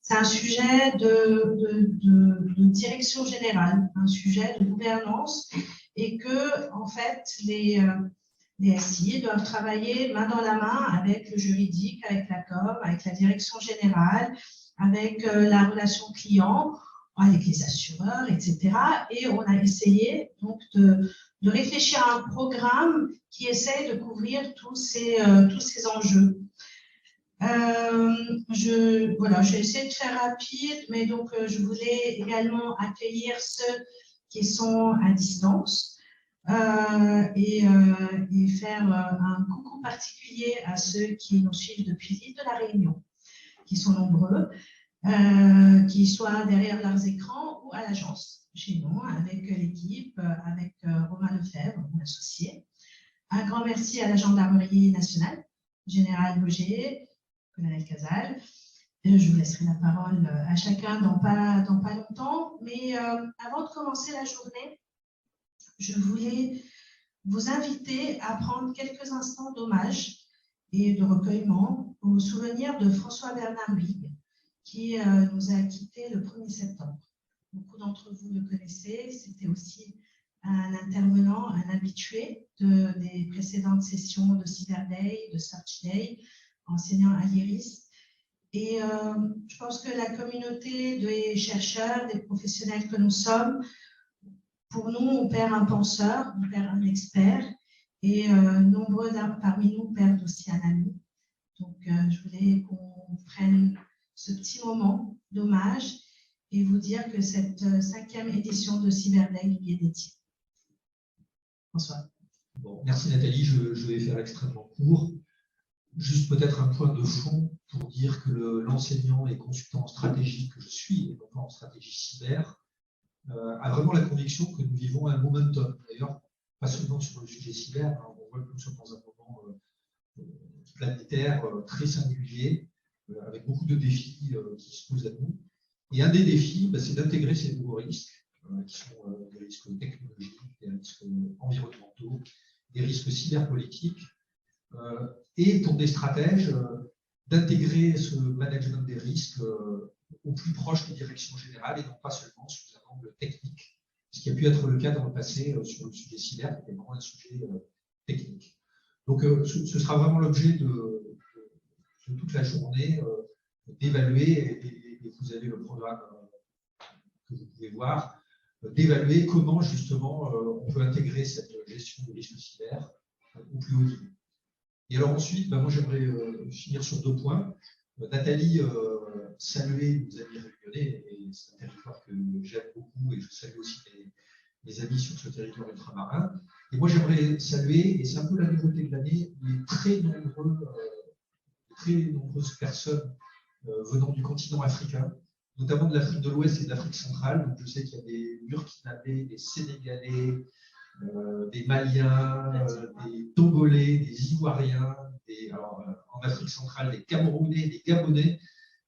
c'est un sujet de direction générale, un sujet de gouvernance, et que, en fait, les SI doivent travailler main dans la main avec le juridique, avec la com, avec la direction générale, avec la relation client, avec les assureurs, etc. Et on a essayé donc de réfléchir à un programme qui essaye de couvrir tous ces enjeux. J'ai essayé de faire rapide, mais donc je voulais également accueillir ceux qui sont à distance et faire un coucou particulier à ceux qui nous suivent depuis l'île de la Réunion, qui sont nombreux, qui soient derrière leurs écrans ou à l'agence, chez nous, avec l'équipe, avec Romain Lefebvre, mon associé. Un grand merci à la Gendarmerie nationale, Général Boger, Colonel Casal. Je vous laisserai la parole à chacun dans pas longtemps. Mais avant de commencer la journée, je voulais vous inviter à prendre quelques instants d'hommage et de recueillement au souvenir de François-Bernard Huyghe, qui nous a quittés le 1er septembre. Beaucoup d'entre vous le connaissez, c'était aussi un intervenant, un habitué des précédentes sessions de Cyber Day, de Search Day, enseignant à l'IRIS. Et je pense que la communauté des chercheurs, des professionnels que nous sommes, pour nous, on perd un penseur, on perd un expert, et nombreux parmi nous perdent aussi un ami. Donc, je voulais qu'on prenne ce petit moment d'hommage et vous dire que cette 5e édition de Cyber Day lui est dédiée. François. Bon, merci Nathalie, je vais faire extrêmement court. Juste peut-être un point de fond pour dire que l'enseignant et consultant en stratégie que je suis, et non pas en stratégie cyber, a vraiment la conviction que nous vivons un momentum. D'ailleurs, pas seulement sur le sujet cyber, hein, on voit que nous sommes dans un moment planétaire très singulier, avec beaucoup de défis qui se posent à nous. Et un des défis, c'est d'intégrer ces nouveaux risques, qui sont des risques technologiques, des risques environnementaux, des risques cyberpolitiques, et pour des stratèges, d'intégrer ce management des risques au plus proche des directions générales et non pas seulement sous un angle technique, ce qui a pu être le cas dans le passé sur le sujet cyber, qui était vraiment un sujet technique. Donc ce sera vraiment l'objet de toute la journée, d'évaluer, et vous avez le programme que vous pouvez voir, d'évaluer comment justement on peut intégrer cette gestion des risques cyber au plus haut niveau. Et alors ensuite, moi j'aimerais finir sur 2 points. Nathalie saluait nos amis réunionnais, et c'est un territoire que j'aime beaucoup, et je salue aussi mes amis sur ce territoire ultramarin. Et moi j'aimerais saluer, et c'est un peu la nouveauté de l'année, les très nombreuses personnes venant du continent africain, notamment de l'Afrique de l'Ouest et de l'Afrique centrale. Donc je sais qu'il y a des Burkinabés, des Sénégalais, des Maliens, des Togolais, des Ivoiriens, en Afrique centrale, des Camerounais, des Gabonais.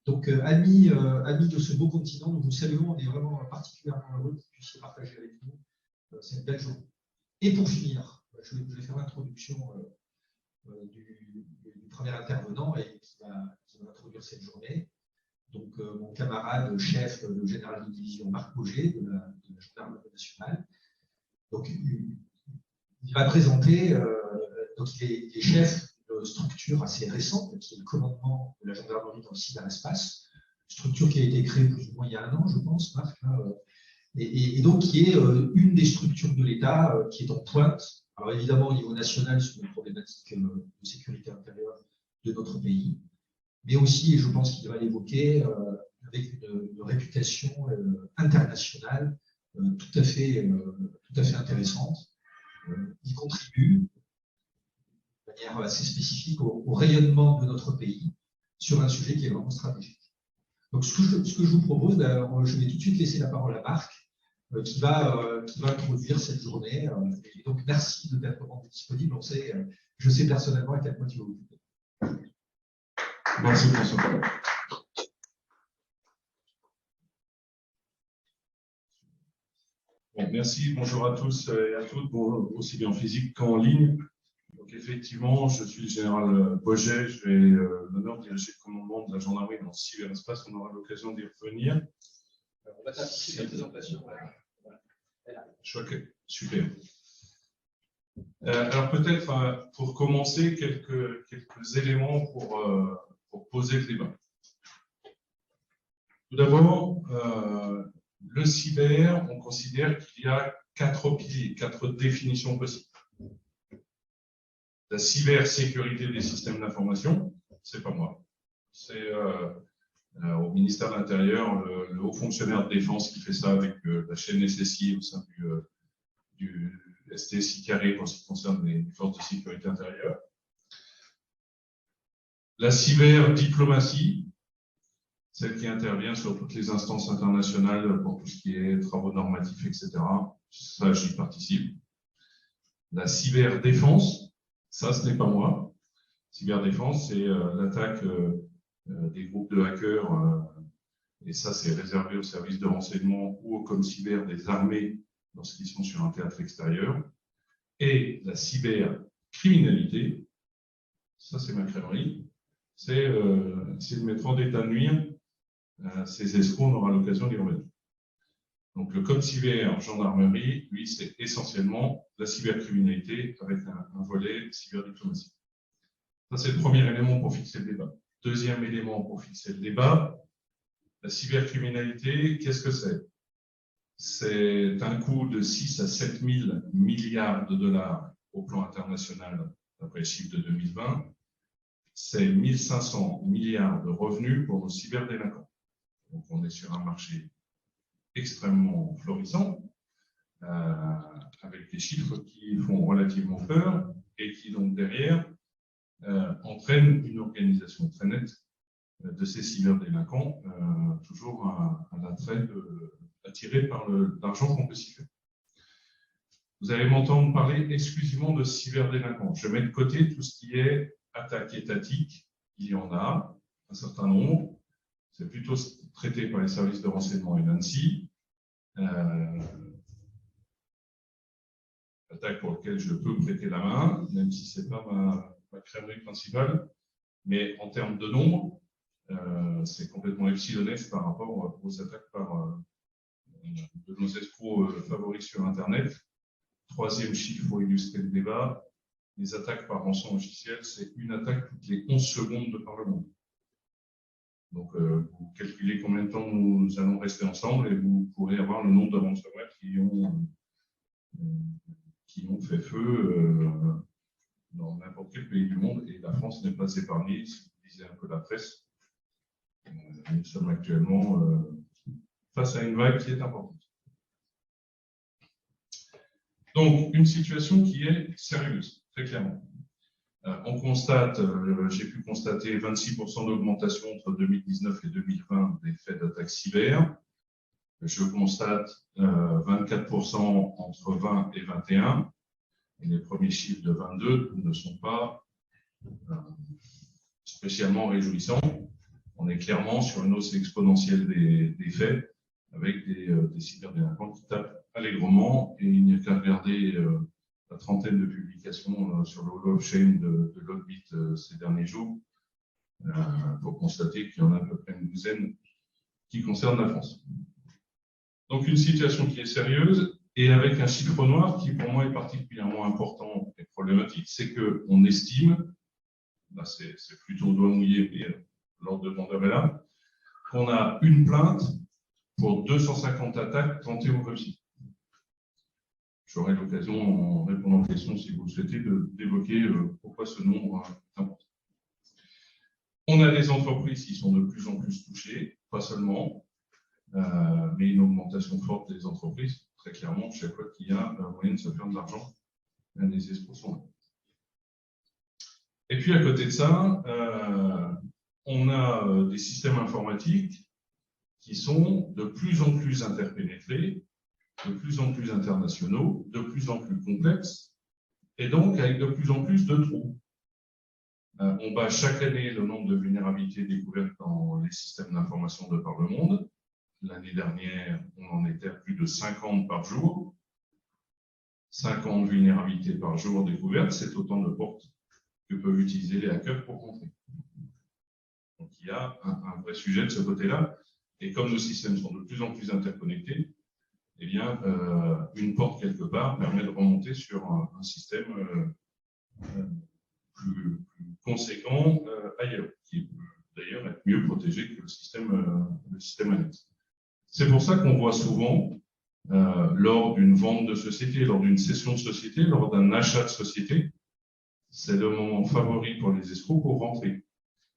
Donc, amis de ce beau continent, nous vous saluons. On est vraiment particulièrement heureux que vous puissiez partager avec nous cette belle journée. Et pour finir, je vais faire l'introduction du premier intervenant et qui va introduire cette journée. Donc, mon camarade chef, le général de division Marc Boger de la Gendarmerie nationale. Donc, il va présenter, donc il est chef d'une structure assez récente, qui est le commandement de la gendarmerie dans le cyberespace, structure qui a été créée plus ou moins il y a 1 an, je pense, Marc, et donc qui est une des structures de l'État qui est en pointe. Alors évidemment, au niveau national, sur les problématiques de sécurité intérieure de notre pays, mais aussi, et je pense qu'il va l'évoquer, avec une réputation internationale tout à fait intéressante. Il contribue de manière assez spécifique au rayonnement de notre pays sur un sujet qui est vraiment stratégique. Donc, ce que je vous propose, je vais tout de suite laisser la parole à Marc, qui va introduire cette journée. Et donc, merci de t'être rendu disponible. Je sais personnellement à quel point tu vas occuper. Merci François. Bon, merci, bonjour à tous et à toutes, bon, aussi bien en physique qu'en ligne. Donc effectivement, je suis le général Boget, j'ai l'honneur de diriger le commandement de la gendarmerie dans le cyberespace, on aura l'occasion d'y revenir. On va t'afficher la présentation. Je vois que super. Alors peut-être pour commencer, quelques éléments pour poser le débat. Tout d'abord, le cyber, on considère qu'il y a 4 piliers, 4 définitions possibles. La cybersécurité des systèmes d'information, c'est pas moi. C'est au ministère de l'Intérieur, le haut fonctionnaire de défense qui fait ça avec la chaîne SSI au sein du STSI carré pour ce qui concerne les forces de sécurité intérieure. La cyberdiplomatie, celle qui intervient sur toutes les instances internationales pour tout ce qui est travaux normatifs, etc. Ça, j'y participe. La cyberdéfense, ça, ce n'est pas moi. Cyberdéfense, c'est l'attaque des groupes de hackers, et ça, c'est réservé aux services de renseignement ou au ComCyber des armées lorsqu'ils sont sur un théâtre extérieur. Et la cybercriminalité, ça, c'est ma crèmerie, c'est de mettre en état de nuire ces escrocs, on aura l'occasion d'y revenir. Donc, le ComCyber gendarmerie, lui, c'est essentiellement la cybercriminalité avec un volet cyberdiplomatie. Ça, c'est le premier élément pour fixer le débat. Deuxième élément pour fixer le débat, la cybercriminalité, qu'est-ce que c'est? C'est un coût de 6 à 7 000 milliards de dollars au plan international, d'après les chiffres de 2020. C'est 1 500 milliards de revenus pour nos cyberdélinquants. Donc, on est sur un marché extrêmement florissant, avec des chiffres qui font relativement peur et qui, donc, derrière, entraînent une organisation très nette de ces cyberdélinquants, toujours un attrait attiré par l'argent qu'on peut s'y faire. Vous allez m'entendre parler exclusivement de cyberdélinquants. Je mets de côté tout ce qui est attaque étatique. Il y en a un certain nombre. C'est plutôt traité par les services de renseignement et l'ANSSI. Attaque pour laquelle je peux prêter la main, même si ce n'est pas ma crèmerie principale. Mais en termes de nombre, c'est complètement epsilonesque par rapport aux attaques de nos escrocs favoris sur Internet. Troisième chiffre pour illustrer le débat, les attaques par rançon logiciel, c'est une attaque toutes les 11 secondes de par le monde. Donc, vous calculez combien de temps nous allons rester ensemble et vous pourrez avoir le nombre de ransomware qui ont fait feu dans n'importe quel pays du monde. Et la France n'est pas épargnée, si vous lisez un peu la presse. Nous sommes actuellement face à une vague qui est importante. Donc, une situation qui est sérieuse, très clairement. On constate, j'ai pu constater 26% d'augmentation entre 2019 et 2020 des faits d'attaques cyber. Je constate 24% entre 20 et 21. Et les premiers chiffres de 22 ne sont pas spécialement réjouissants. On est clairement sur une hausse exponentielle des faits, avec des cyberdélinquants qui tapent allègrement, et il n'y a qu'à regarder la trentaine de publications sur le Hall of Shame de Logbit ces derniers jours pour constater qu'il y en a à peu près une douzaine qui concernent la France. Donc une situation qui est sérieuse et avec un chiffre noir qui pour moi est particulièrement important et problématique, c'est qu'on estime, là c'est plutôt au doigt mouillé, mais l'ordre de grandeur est là, qu'on a une plainte pour 250 attaques tentées au Russie. J'aurai l'occasion, en répondant aux questions, si vous le souhaitez, d'évoquer pourquoi ce nombre est important. On a des entreprises qui sont de plus en plus touchées, pas seulement, mais une augmentation forte des entreprises. Très clairement, chaque fois qu'il y a un moyen de se faire de l'argent, les escrocs sont là. Et puis à côté de ça, on a des systèmes informatiques qui sont de plus en plus interpénétrés, de plus en plus internationaux, de plus en plus complexes, et donc avec de plus en plus de trous. On bat chaque année le nombre de vulnérabilités découvertes dans les systèmes d'information de par le monde. L'année dernière, on en était à plus de 50 par jour. 50 vulnérabilités par jour découvertes, c'est autant de portes que peuvent utiliser les hackers pour rentrer. Donc il y a un vrai sujet de ce côté-là. Et comme nos systèmes sont de plus en plus interconnectés, eh bien, une porte quelque part permet de remonter sur un système plus conséquent ailleurs, qui peut d'ailleurs être mieux protégé que le système annexe. C'est pour ça qu'on voit souvent, lors d'une vente de société, lors d'une cession de société, lors d'un achat de société, c'est le moment favori pour les escrocs pour rentrer.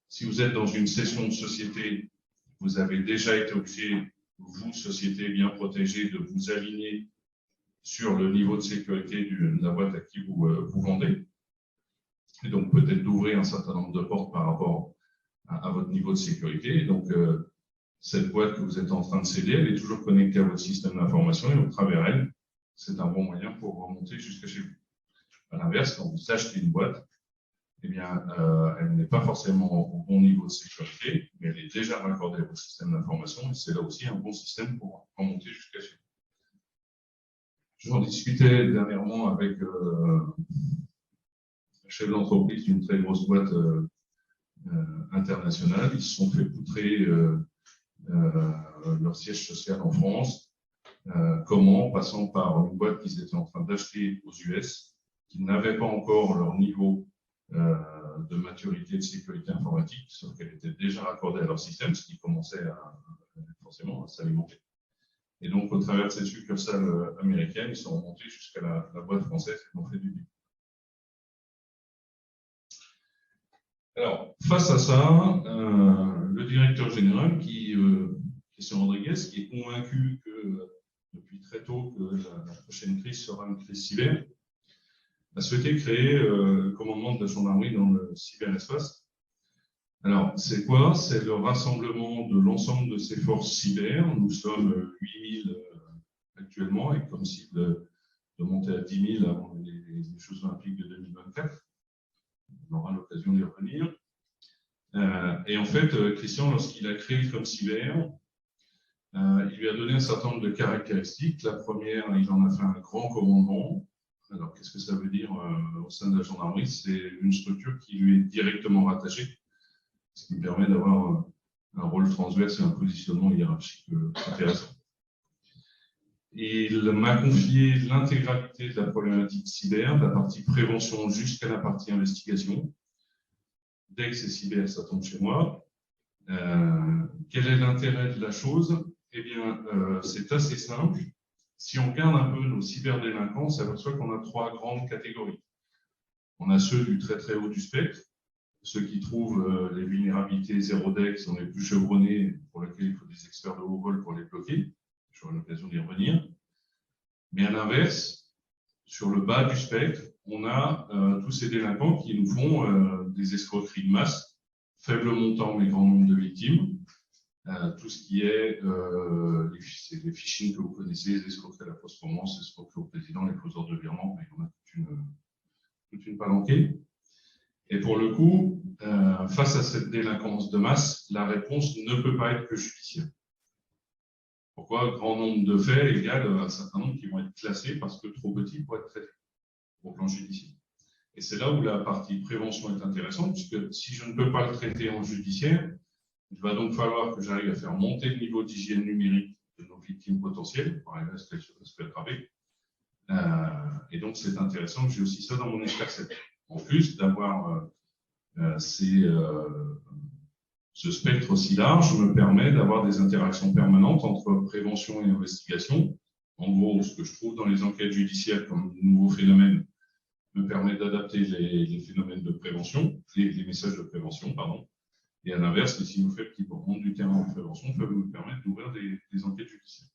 Si vous êtes dans une cession de société, vous avez déjà été obligé, vous, société bien protégée, de vous aligner sur le niveau de sécurité de la boîte à qui vous vendez. Et donc, peut-être d'ouvrir un certain nombre de portes par rapport à votre niveau de sécurité. Et donc, cette boîte que vous êtes en train de céder, elle est toujours connectée à votre système d'information et au travers elle, c'est un bon moyen pour remonter jusqu'à chez vous. À l'inverse, quand vous achetez une boîte, eh bien, elle n'est pas forcément au bon niveau de sécurité, mais elle est déjà raccordée à votre système d'information et c'est là aussi un bon système pour remonter jusqu'à chez vous. J'en discutais dernièrement avec le chef d'entreprise d'une très grosse boîte internationale. Ils se sont fait poutrer leur siège social en France. Comment? En passant par une boîte qu'ils étaient en train d'acheter aux US, qui n'avait pas encore leur niveau de maturité de sécurité informatique, sauf qu'elle était déjà raccordée à leur système, ce qui commençait forcément à s'alimenter. Et donc, au travers de cette succursale américaine, ils sont remontés jusqu'à la boîte française et ont fait du bien. Alors, face à ça, le directeur général, Christian Rodriguez, qui est convaincu que depuis très tôt que la prochaine crise sera une crise cyber, a souhaité créer le commandement de la gendarmerie dans le cyberespace. Alors, c'est quoi? C'est le rassemblement de l'ensemble de ces forces cyber. Nous sommes 8000 actuellement, et comme cible de monter à 10 000 avant les Jeux Olympiques de 2024. On aura l'occasion d'y revenir. Et en fait, Christian, lorsqu'il a créé comme cyber, il lui a donné un certain nombre de caractéristiques. La première, il en a fait un grand commandement. Alors, qu'est-ce que ça veut dire au sein de la gendarmerie? C'est une structure qui lui est directement rattachée, ce qui permet d'avoir un rôle transverse et un positionnement hiérarchique intéressant. Et il m'a confié l'intégralité de la problématique cyber, de la partie prévention jusqu'à la partie investigation. Dès que c'est cyber, ça tombe chez moi. Quel est l'intérêt de la chose? Eh bien, c'est assez simple. Si on regarde un peu nos cyberdélinquants, on s'aperçoit qu'on a 3 grandes catégories. On a ceux du très très haut du spectre, ceux qui trouvent les vulnérabilités 0DEX, on est plus chevronnés, pour lesquels il faut des experts de haut vol pour les bloquer. J'aurai l'occasion d'y revenir. Mais à l'inverse, sur le bas du spectre, on a tous ces délinquants qui nous font des escroqueries de masse, faible montant mais grand nombre de victimes. Tout ce qui est les phishing que vous connaissez, les escroqueries à la fausse romance, les escroqueries au président, les fauseurs de virement, mais on a toute une palanquée. Et pour le coup, face à cette délinquance de masse, la réponse ne peut pas être que judiciaire. Pourquoi? Grand nombre de faits égale un certain nombre qui vont être classés parce que trop petits pour être traités au plan judiciaire. Et c'est là où la partie prévention est intéressante, puisque si je ne peux pas le traiter en judiciaire, il va donc falloir que j'arrive à faire monter le niveau d'hygiène numérique de nos victimes potentielles, par exemple, ce qu'elles se fait attraper. Et donc, c'est intéressant que j'ai aussi ça dans mon expertise. En plus d'avoir ce spectre aussi large, me permet d'avoir des interactions permanentes entre prévention et investigation. En gros, ce que je trouve dans les enquêtes judiciaires comme nouveaux phénomènes me permet d'adapter les phénomènes de prévention, les messages de prévention, pardon. Et à l'inverse, les signaux faibles qui remontent du terrain en prévention peuvent me permettre d'ouvrir des enquêtes judiciaires.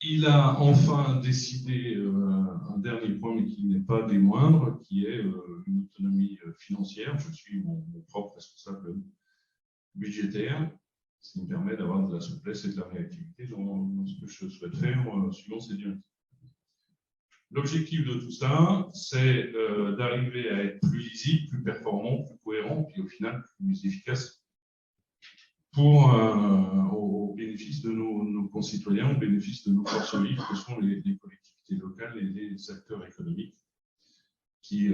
Il a enfin décidé un dernier point, mais qui n'est pas des moindres, qui est une autonomie financière. Je suis mon propre responsable budgétaire, ce qui me permet d'avoir de la souplesse et de la réactivité dans ce que je souhaite faire suivant ces directives. L'objectif de tout ça, c'est d'arriver à être plus lisible, plus performant, plus cohérent, puis au final plus efficace au bénéfice de nos concitoyens, au bénéfice de nos forces vives, que sont les collectivités locales et les acteurs économiques qui,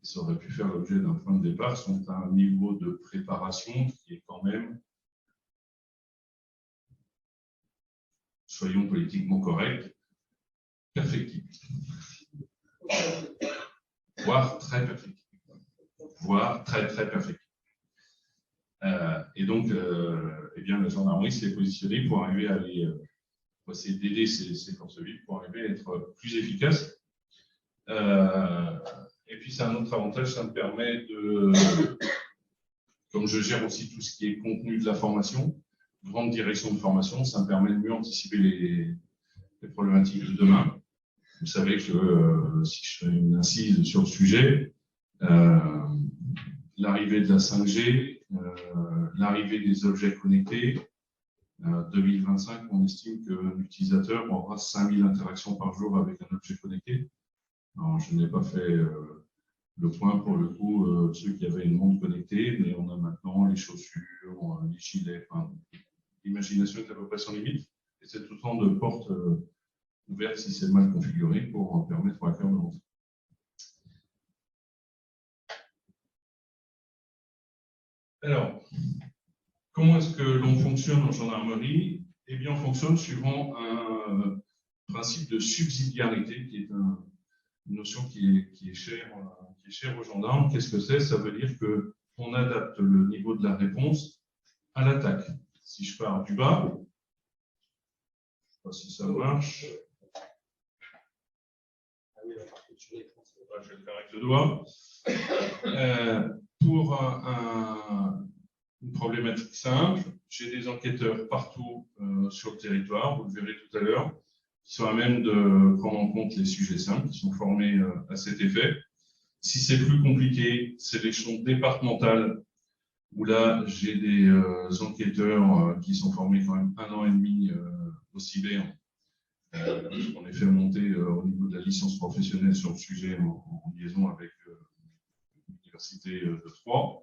ça aurait pu faire l'objet d'un point de départ, sont à un niveau de préparation qui est quand même, soyons politiquement corrects, perfectible. Voire très perfectible. Voire très, très perfectible. Et donc, eh bien, la gendarmerie s'est positionnée pour arriver à pour essayer d'aider ces forces vives pour arriver à être plus efficaces. Et puis, c'est un autre avantage, ça me permet comme je gère aussi tout ce qui est contenu de la formation, grande direction de formation, ça me permet de mieux anticiper les problématiques de demain. Vous savez que si je fais une incise sur le sujet, l'arrivée de la 5G, l'arrivée des objets connectés, 2025, on estime qu'un utilisateur aura 5000 interactions par jour avec un objet connecté. Alors, je n'ai pas fait le point pour le coup de ceux qui avaient une montre connectée, mais on a maintenant les chaussures, les gilets. Enfin, l'imagination est à peu près sans limite. Et c'est autant de portes ouvertes si c'est mal configuré pour permettre au hacker de rentrer. Alors, comment est-ce que l'on fonctionne en gendarmerie? Eh bien, on fonctionne suivant un principe de subsidiarité, qui est une notion qui est chère aux gendarmes. Qu'est-ce que c'est? Ça veut dire qu'on adapte le niveau de la réponse à l'attaque. Si je pars du bas, je ne sais pas si ça marche. Je vais le faire avec le doigt. Pour une problématique simple, j'ai des enquêteurs partout sur le territoire, vous le verrez tout à l'heure, qui sont à même de prendre en compte les sujets simples, qui sont formés à cet effet. Si c'est plus compliqué, c'est l'échelon départemental, où là, j'ai des enquêteurs qui sont formés quand même 1 an et demi au cyber, on est fait monter au niveau de la licence professionnelle sur le sujet en liaison avec l'Université de Troyes.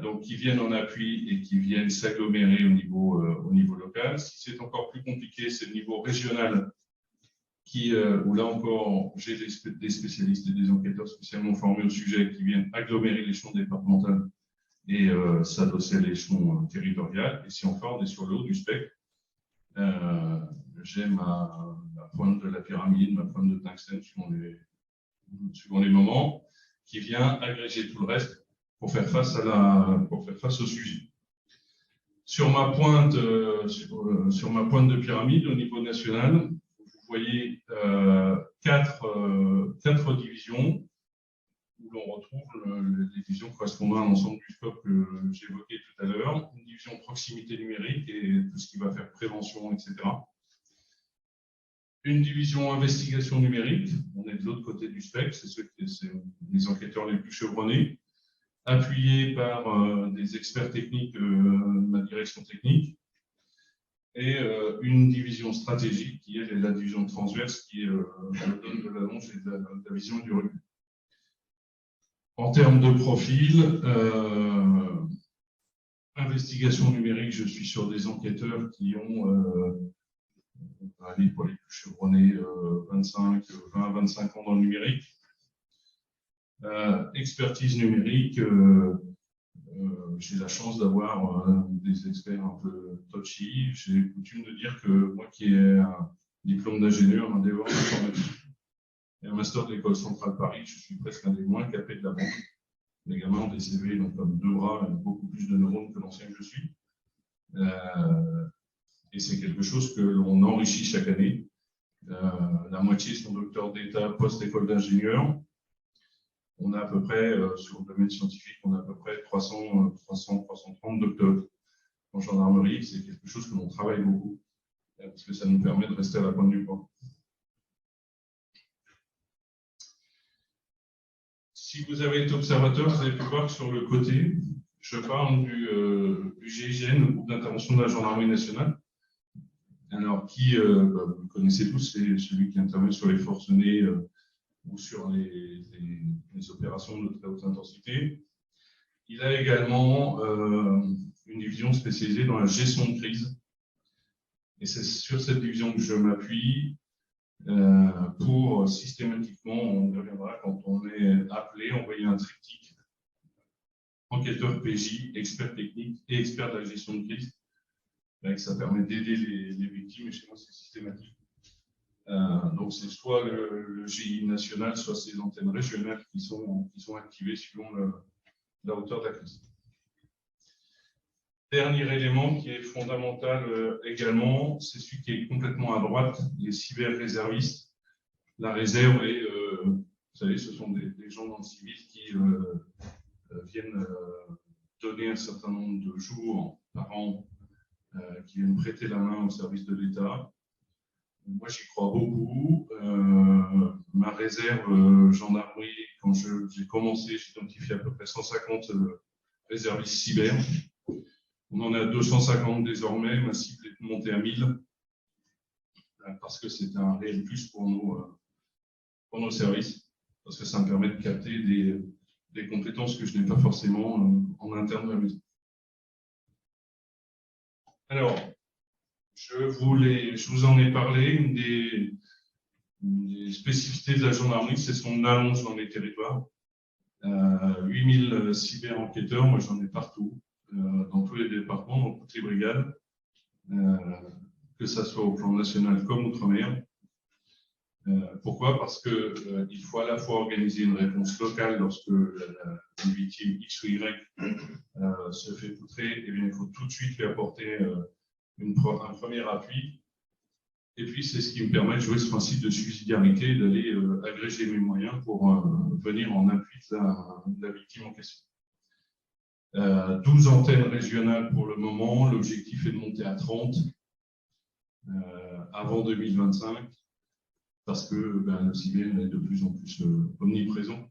Donc, qui viennent en appui et qui viennent s'agglomérer au niveau local. Si c'est encore plus compliqué, c'est le niveau régional, où là encore, j'ai des spécialistes et des enquêteurs spécialement formés au sujet qui viennent agglomérer l'échelon départemental et s'adosser à l'échelon territorial. Et si enfin on est sur le haut du spectre, j'ai ma pointe de la pyramide, ma pointe de tungstène suivant les moments, qui vient agréger tout le reste pour faire face au sujet. Sur ma pointe de pyramide au niveau national, vous voyez 4 divisions où l'on retrouve les divisions correspondant à l'ensemble du scope que j'évoquais tout à l'heure. Une division proximité numérique et tout ce qui va faire prévention, etc. Une division investigation numérique, on est de l'autre côté du spectre, c'est les enquêteurs les plus chevronnés, appuyés par des experts techniques de ma direction technique, et une division stratégique qui est la division transverse qui donne de l'allonge et de la vision et du recul. En termes de profil, investigation numérique, je suis sur des enquêteurs qui ont, pour les plus chevronnés, 20 à 25 ans dans le numérique. Expertise numérique, j'ai la chance d'avoir des experts un peu touchy. J'ai coutume de dire que moi qui ai un diplôme d'ingénieur, un DEA informatique et un master de l'École centrale Paris, je suis presque un des moins capés de la banque. Les gamins ont des CV, donc comme 2 bras et beaucoup plus de neurones que l'ancien que je suis. Et c'est quelque chose que l'on enrichit chaque année. La moitié sont docteurs d'État post-école d'ingénieur. On a à peu près, sur le domaine scientifique, on a à peu près 330 docteurs en gendarmerie. C'est quelque chose que l'on travaille beaucoup, parce que ça nous permet de rester à la pointe du point. Si vous avez été observateur, vous avez pu voir que sur le côté, je parle du GIGN, le groupe d'intervention de la gendarmerie nationale. Alors, vous le connaissez tous, c'est celui qui intervient sur les forces nées ou sur les opérations de très haute intensité. Il a également une division spécialisée dans la gestion de crise. Et c'est sur cette division que je m'appuie pour systématiquement, on y reviendra, quand on est appelé, envoyer un triptyque enquêteur PJ, expert technique et expert de la gestion de crise. Ça permet d'aider les victimes, et chez moi c'est systématique. Donc c'est soit le GI national, soit ces antennes régionales qui sont activées suivant la hauteur de la crise. Dernier élément qui est fondamental également, c'est celui qui est complètement à droite, les cyber-réservistes. La réserve, et vous savez, ce sont des gens dans le civil qui viennent donner un certain nombre de jours par an, qui viennent prêter la main au service de l'État. Moi, j'y crois beaucoup. Ma réserve gendarmerie, quand j'ai commencé, j'ai identifié à peu près 150 réservistes cyber. On en a 250 désormais. Ma cible est de monter à 1000 parce que c'est un réel plus pour nos services, parce que ça me permet de capter des compétences que je n'ai pas forcément en interne de la maison. Alors, je vous en ai parlé. Une des spécificités de la gendarmerie, c'est son annonce dans les territoires. 8000 cyber-enquêteurs, moi j'en ai partout, dans tous les départements, dans toutes les brigades, que ce soit au plan national comme outre-mer. Pourquoi? Parce qu'il faut à la fois organiser une réponse locale lorsque une victime X ou Y se fait poutrer, et bien il faut tout de suite lui apporter un premier appui. Et puis, c'est ce qui me permet de jouer ce principe de subsidiarité, d'aller agréger mes moyens pour venir en appui de la victime en question. 12 antennes régionales pour le moment. L'objectif est de monter à 30 avant 2025, parce que le cyber est de plus en plus omniprésent.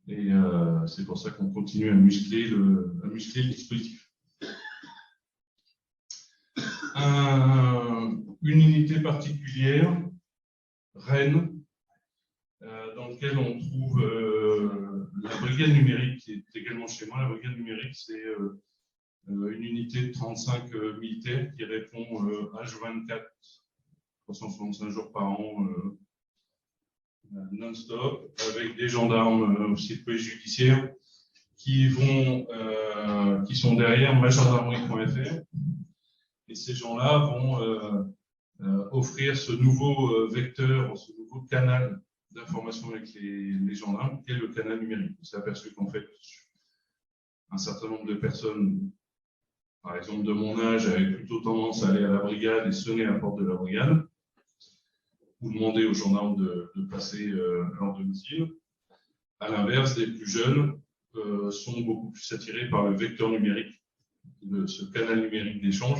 Et c'est pour ça qu'on continue à muscler le dispositif. Une unité particulière, Rennes, dans laquelle on trouve la brigade numérique, qui est également chez moi. La brigade numérique, c'est une unité de 35 militaires qui répond H24, 365 jours par an, non-stop, avec des gendarmes aussi de police judiciaire qui sont derrière magendarmerie.fr. Et ces gens-là vont offrir ce nouveau vecteur, ce nouveau canal d'information avec les gendarmes, qui est le canal numérique. On s'est aperçu qu'en fait, un certain nombre de personnes, par exemple de mon âge, avaient plutôt tendance à aller à la brigade et sonner à la porte de la brigade, ou demander aux gendarmes de passer leur domicile. À l'inverse, les plus jeunes sont beaucoup plus attirés par le vecteur numérique, ce canal numérique d'échange.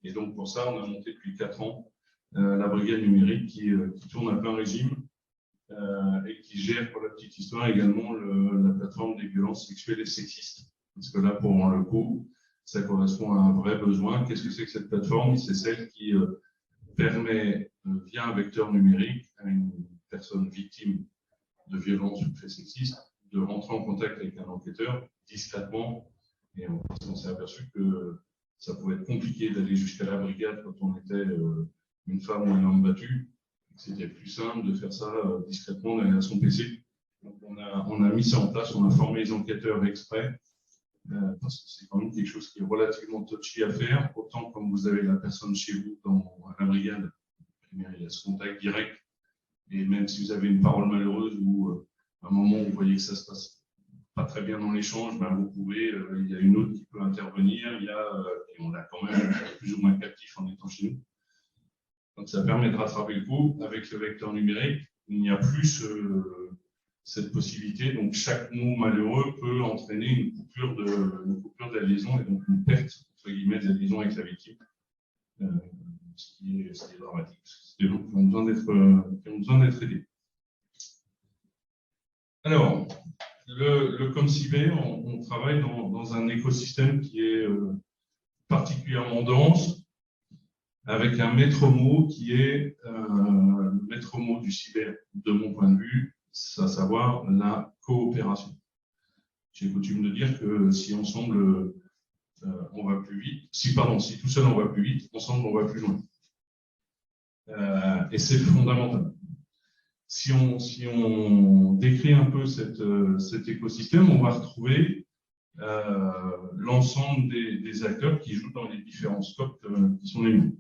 Et donc, pour ça, on a monté depuis 4 ans la brigade numérique qui tourne à plein régime et qui gère, pour la petite histoire, également la plateforme des violences sexuelles et sexistes. Parce que là, pour le coup, ça correspond à un vrai besoin. Qu'est-ce que c'est que cette plateforme? C'est celle qui permet, via un vecteur numérique, à une personne victime de violences ou de faits sexistes, de rentrer en contact avec un enquêteur discrètement. Et on s'est aperçu que ça pouvait être compliqué d'aller jusqu'à la brigade quand on était une femme ou un homme battu. C'était plus simple de faire ça discrètement derrière son PC. Donc on a mis ça en place, on a formé les enquêteurs exprès, parce que c'est quand même quelque chose qui est relativement touchy à faire. Autant quand vous avez la personne chez vous à la brigade, il y a ce contact direct. Et même si vous avez une parole malheureuse ou à un moment où vous voyez que ça se passe pas très bien dans l'échange, vous pouvez, il y a une autre qui peut intervenir, et on a quand même plus ou moins captif en étant chez nous. Donc ça permet de rattraper le coup. Avec le vecteur numérique, il n'y a plus cette possibilité. Donc chaque mot malheureux peut entraîner une coupure de la liaison et donc une perte, entre guillemets, de la liaison avec la victime. Ce qui est dramatique. C'est des gens qui ont besoin d'être aidés. Alors, le ComCyber, on travaille dans un écosystème qui est particulièrement dense, avec un maître mot qui est le maître mot du cyber, de mon point de vue, c'est à savoir la coopération. J'ai coutume de dire que si ensemble on va plus vite. Si tout seul on va plus vite, ensemble on va plus loin. Et c'est fondamental. Si on décrit un peu cet écosystème, on va retrouver l'ensemble des acteurs qui jouent dans les différents scopes qui sont les mêmes.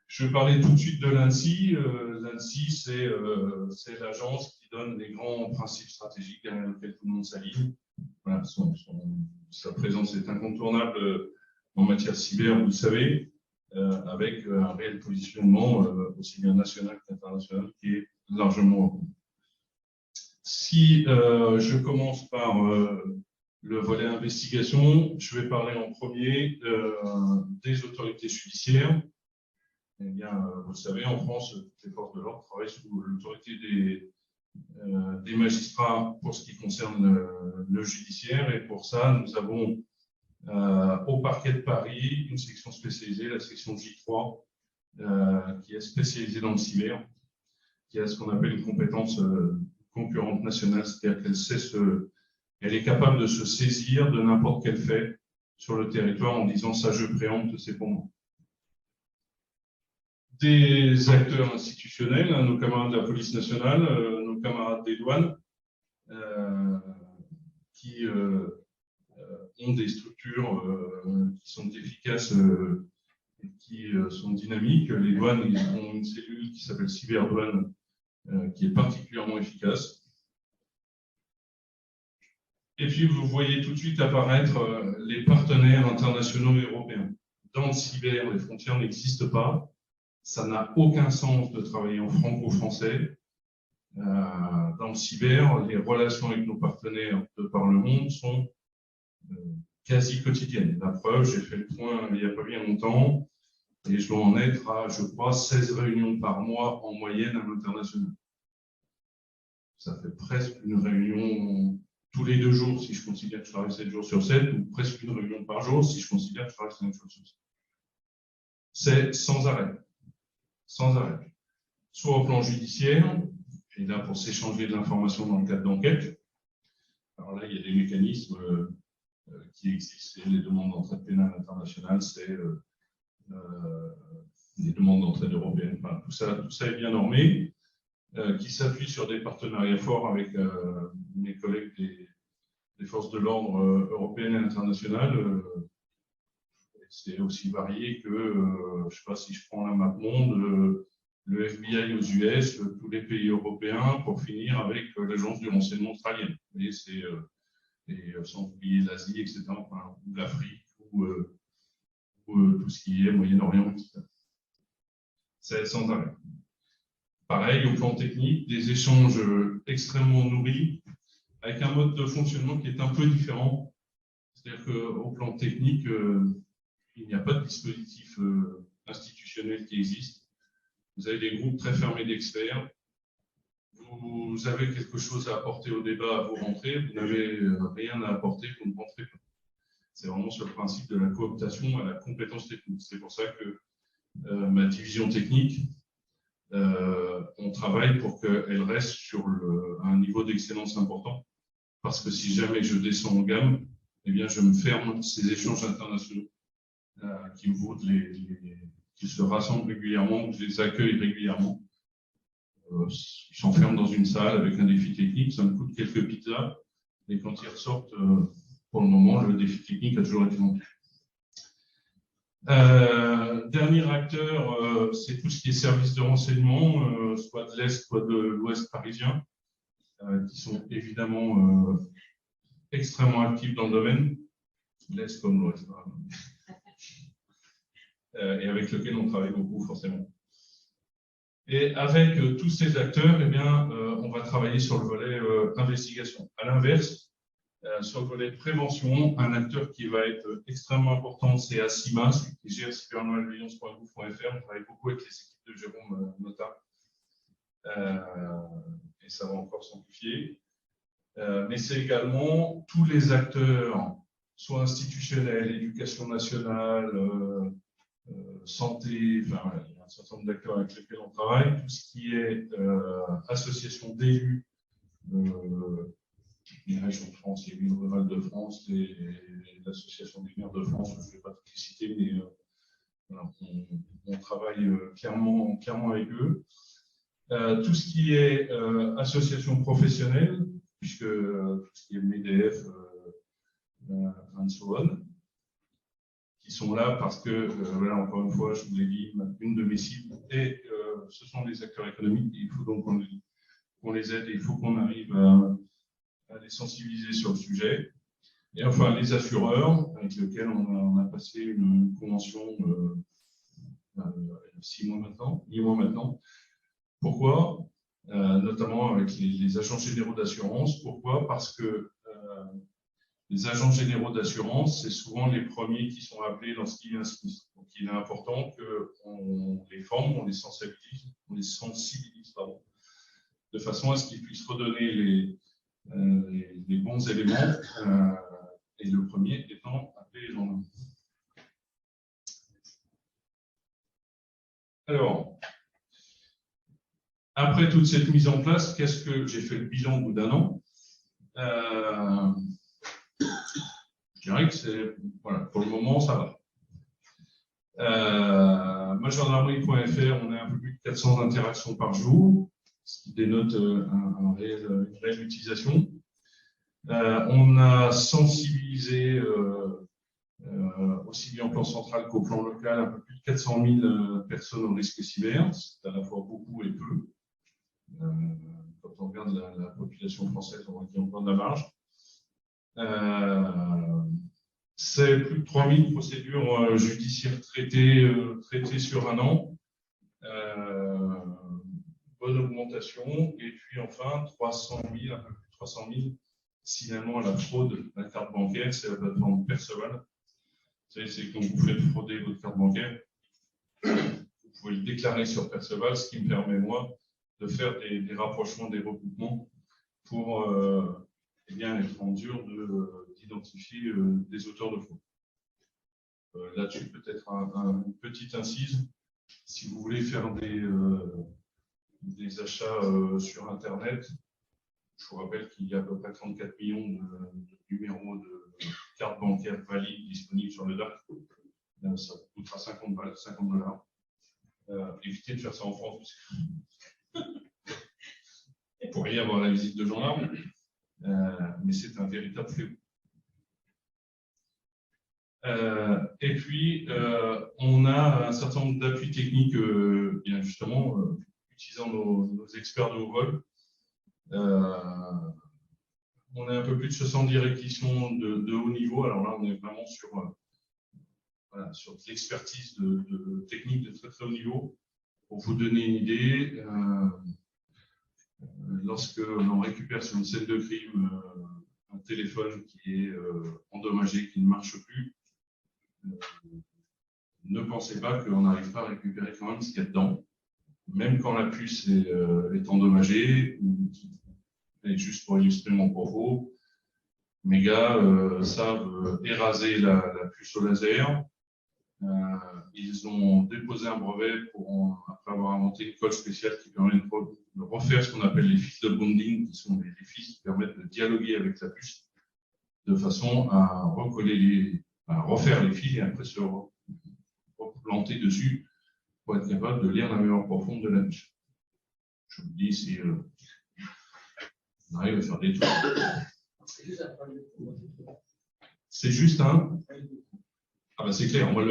Je vais parler tout de suite de l'ANSSI. L'ANSSI, c'est l'agence qui donne les grands principes stratégiques derrière lesquels tout le monde s'aligne. Voilà, sa présence est incontournable en matière cyber, vous le savez, avec un réel positionnement aussi bien national qu'international qui est largement reconnu. Si je commence par le volet investigation, je vais parler en premier des autorités judiciaires. Eh bien, vous le savez, en France, toutes les forces de l'ordre travaillent sous l'autorité des magistrats pour ce qui concerne le judiciaire. Et pour ça, nous avons au parquet de Paris une section spécialisée, la section J3, qui est spécialisée dans le cyber, qui a ce qu'on appelle une compétence concurrente nationale, c'est-à-dire qu'elle est capable de se saisir de n'importe quel fait sur le territoire en disant « ça, je préempte, c'est pour moi ». Des acteurs institutionnels, nos camarades de la police nationale, nos camarades des douanes, qui ont des structures qui sont efficaces et qui sont dynamiques. Les douanes, ils ont une cellule qui s'appelle Cyberdouane, qui est particulièrement efficace. Et puis, vous voyez tout de suite apparaître les partenaires internationaux et européens. Dans le cyber, les frontières n'existent pas. Ça n'a aucun sens de travailler en franco-français. Dans le cyber, les relations avec nos partenaires de par le monde sont quasi quotidiennes. La preuve, j'ai fait le point il n'y a pas bien longtemps, et je dois en être à, je crois, 16 réunions par mois en moyenne à l'international. Ça fait presque une réunion tous les 2 jours si je considère que je travaille 7 jours sur 7, ou presque une réunion par jour si je considère que je travaille 5 jours sur 7. C'est sans arrêt. Sans arrêt. Soit au plan judiciaire, et là pour s'échanger de l'information dans le cadre d'enquête. Alors là, il y a des mécanismes qui existent, et les demandes d'entraide pénale internationale, c'est les demandes d'entraide européenne. Enfin, tout ça est bien normé, qui s'appuie sur des partenariats forts avec mes collègues des forces de l'ordre européennes et internationales. C'est aussi varié que, je ne sais pas si je prends la map monde, le FBI aux US, tous les pays européens, pour finir avec l'agence du renseignement australienne. Et c'est sans oublier l'Asie, etc., enfin, ou l'Afrique, ou tout ce qui est Moyen-Orient, etc. C'est sans arrêt. Pareil, au plan technique, des échanges extrêmement nourris, avec un mode de fonctionnement qui est un peu différent. C'est-à-dire qu'au plan technique, il n'y a pas de dispositif institutionnel qui existe. Vous avez des groupes très fermés d'experts. Vous avez quelque chose à apporter au débat, vous rentrez. Vous n'avez rien à apporter, vous ne rentrez pas. C'est vraiment sur le principe de la cooptation à la compétence technique. C'est pour ça que ma division technique, on travaille pour qu'elle reste sur un niveau d'excellence important. Parce que si jamais je descends en gamme, eh bien, je me ferme ces échanges internationaux qui me vaut qui se rassemblent régulièrement, que je les accueille régulièrement. Ils s'enferment dans une salle avec un défi technique, ça me coûte quelques pizzas, et quand ils ressortent, pour le moment, le défi technique a toujours été rempli. Dernier acteur, c'est tout ce qui est service de renseignement, soit de l'Est, soit de l'Ouest parisien, qui sont évidemment extrêmement actifs dans le domaine, l'Est comme l'Ouest, et avec lequel on travaille beaucoup forcément. Et avec tous ces acteurs, eh bien, on va travailler sur le volet investigation. À l'inverse, sur le volet prévention, un acteur qui va être extrêmement important, c'est ACIMA, qui gère cybermalveillance.gouv.fr. On travaille beaucoup avec les équipes de Jérôme Nota, et ça va encore s'amplifier. Mais c'est également tous les acteurs, soit institutionnels, éducation nationale, santé, enfin, il y a un certain nombre d'acteurs avec lesquels on travaille, tout ce qui est association d'élus, les régions de France, les villes rurales de France, l'Association des maires de France, je ne vais pas tout les citer, mais voilà, on travaille clairement avec eux. Tout ce qui est association professionnelle, puisque tout ce qui est MEDEF, and so on, qui sont là parce que, voilà, encore une fois, je vous l'ai dit, une de mes cibles, et ce sont les acteurs économiques. Il faut donc qu'on les aide et il faut qu'on arrive à les sensibiliser sur le sujet. Et enfin, les assureurs, avec lesquels on a passé une convention 8 mois maintenant. Pourquoi? Notamment avec les agents généraux d'assurance. Pourquoi? Parce que les agents généraux d'assurance, c'est souvent les premiers qui sont appelés lorsqu'il y a un sinistre. Donc, il est important qu'on les forme, on les sensibilise, de façon à ce qu'ils puissent redonner les bons éléments, et le premier étant appeler les gendarmes. Alors, après toute cette mise en place, qu'est-ce que j'ai fait le bilan au bout d'un an? Je dirais que voilà, pour le moment, ça va. Gendarmerie.fr, on a un peu plus de 400 interactions par jour, ce qui dénote une réelle utilisation. On a sensibilisé aussi bien au plan central qu'au plan local un peu plus de 400 000 personnes au risque cyber. C'est à la fois beaucoup et peu. Quand on regarde la population française, on voit qu'il y a encore de la marge. C'est plus de 3000 procédures judiciaires traitées sur un an. Bonne augmentation. Et puis enfin, 300 000, un peu plus de 300 000 signalements à la fraude à la carte bancaire. C'est la plateforme Perceval. Vous savez, c'est quand vous faites frauder votre carte bancaire, vous pouvez le déclarer sur Perceval, ce qui me permet, moi, de faire des rapprochements, des recoupements pour eh bien, être en mesure d'identifier des auteurs de fraude. Là-dessus, peut-être une petite incise. Si vous voulez faire des achats sur Internet, je vous rappelle qu'il y a à peu près 34 millions de numéros de cartes bancaires valides disponibles sur le dark. Ça coûtera 50 $. Évitez de faire ça en France. Vous pourriez avoir la visite de gendarme, mais c'est un véritable fléau. Et puis, on a un certain nombre d'appuis techniques, bien justement, utilisant nos experts de haut vol. On a un peu plus de 70 réquisitions de haut niveau. Alors là, on est vraiment sur l'expertise de technique de très très haut niveau. Pour vous donner une idée, lorsque l'on récupère sur une scène de crime un téléphone qui est endommagé, qui ne marche plus, ne pensez pas qu'on n'arrive pas à récupérer quand même ce qu'il y a dedans, même quand la puce est endommagée, et juste pour illustrer mon propos, mes gars savent éraser la puce au laser. Ils ont déposé un brevet après avoir inventé une colle spéciale qui permet de refaire ce qu'on appelle les fils de bonding, qui sont des fils qui permettent de dialoguer avec la puce, de façon à refaire les fils et après se replanter dessus pour être capable de lire la mémoire profonde de la puce. Je vous dis, si on arrive à faire des trucs. C'est juste un. Ah ben c'est clair. Moi,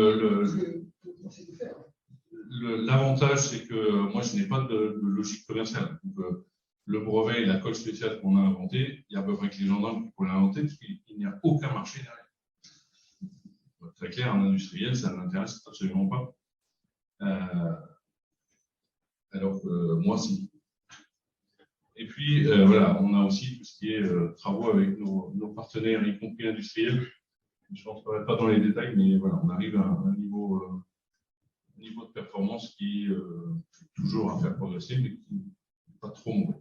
l'avantage, c'est que moi, je n'ai pas de logique commerciale. Donc, le brevet et la colle spéciale qu'on a inventé, il y a à peu près que les gendarmes qui pourraient l'inventer, parce qu'il n'y a aucun marché derrière. Très clair, un industriel, ça ne l'intéresse absolument pas. Alors que moi, si. Et puis, voilà, on a aussi tout ce qui est travaux avec nos partenaires, y compris industriels. Je ne rentrerai pas dans les détails, mais voilà, on arrive à un niveau de performance qui est toujours à faire progresser, mais qui n'est pas trop mauvais.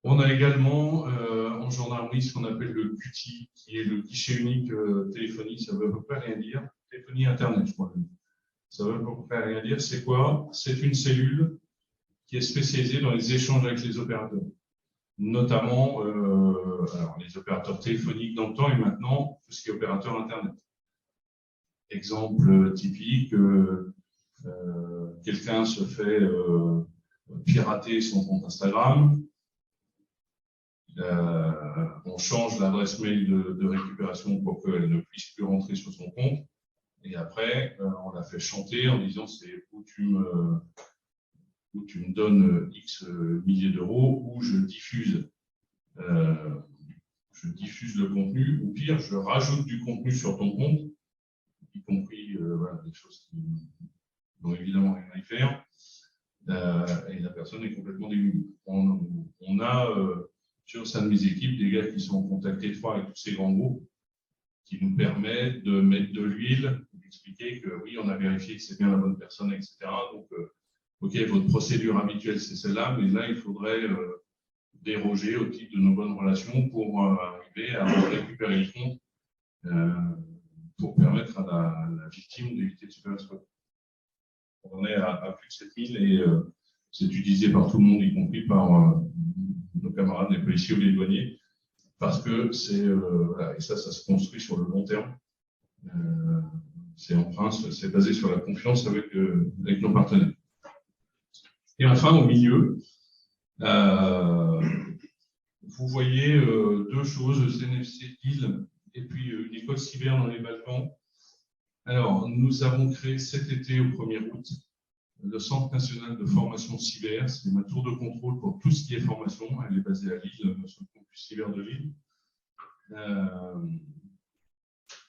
On a également en gendarmerie ce qu'on appelle le GUTI, qui est le guichet unique téléphonie. Ça ne veut à peu près rien dire. Téléphonie Internet, je crois. Ça veut à peu près rien dire. C'est quoi? C'est une cellule qui est spécialisée dans les échanges avec les opérateurs. notamment alors, les opérateurs téléphoniques dans le temps et maintenant tout ce qui est opérateur Internet. Exemple typique, quelqu'un se fait pirater son compte Instagram, on change l'adresse mail de récupération pour qu'elle ne puisse plus rentrer sur son compte, et après on la fait chanter en disant c'est où tu me donnes X milliers d'euros, ou je diffuse le contenu, ou pire, je rajoute du contenu sur ton compte, y compris voilà, des choses qui n'ont évidemment rien à y faire, et la personne est complètement démunie. On a sur sein de mes équipes des gars qui sont en contact étroit avec tous ces grands groupes, qui nous permettent de mettre de l'huile, d'expliquer que oui, on a vérifié que c'est bien la bonne personne, etc. Donc, ok, votre procédure habituelle, c'est celle-là, mais là, il faudrait déroger au type de nos bonnes relations pour arriver à récupérer le compte pour permettre à la victime d'éviter de se faire exploiter. On en est à plus de 7000 et c'est utilisé par tout le monde, y compris par nos camarades, les policiers ou les douaniers, parce que c'est voilà, et ça se construit sur le long terme. C'est basé sur la confiance avec nos partenaires. Et enfin, au milieu, vous voyez deux choses, CNFC Lille et puis une école cyber dans les Balkans. Alors, nous avons créé cet été, au 1er août, le Centre national de formation cyber. C'est ma tour de contrôle pour tout ce qui est formation. Elle est basée à Lille, sur le campus cyber de Lille.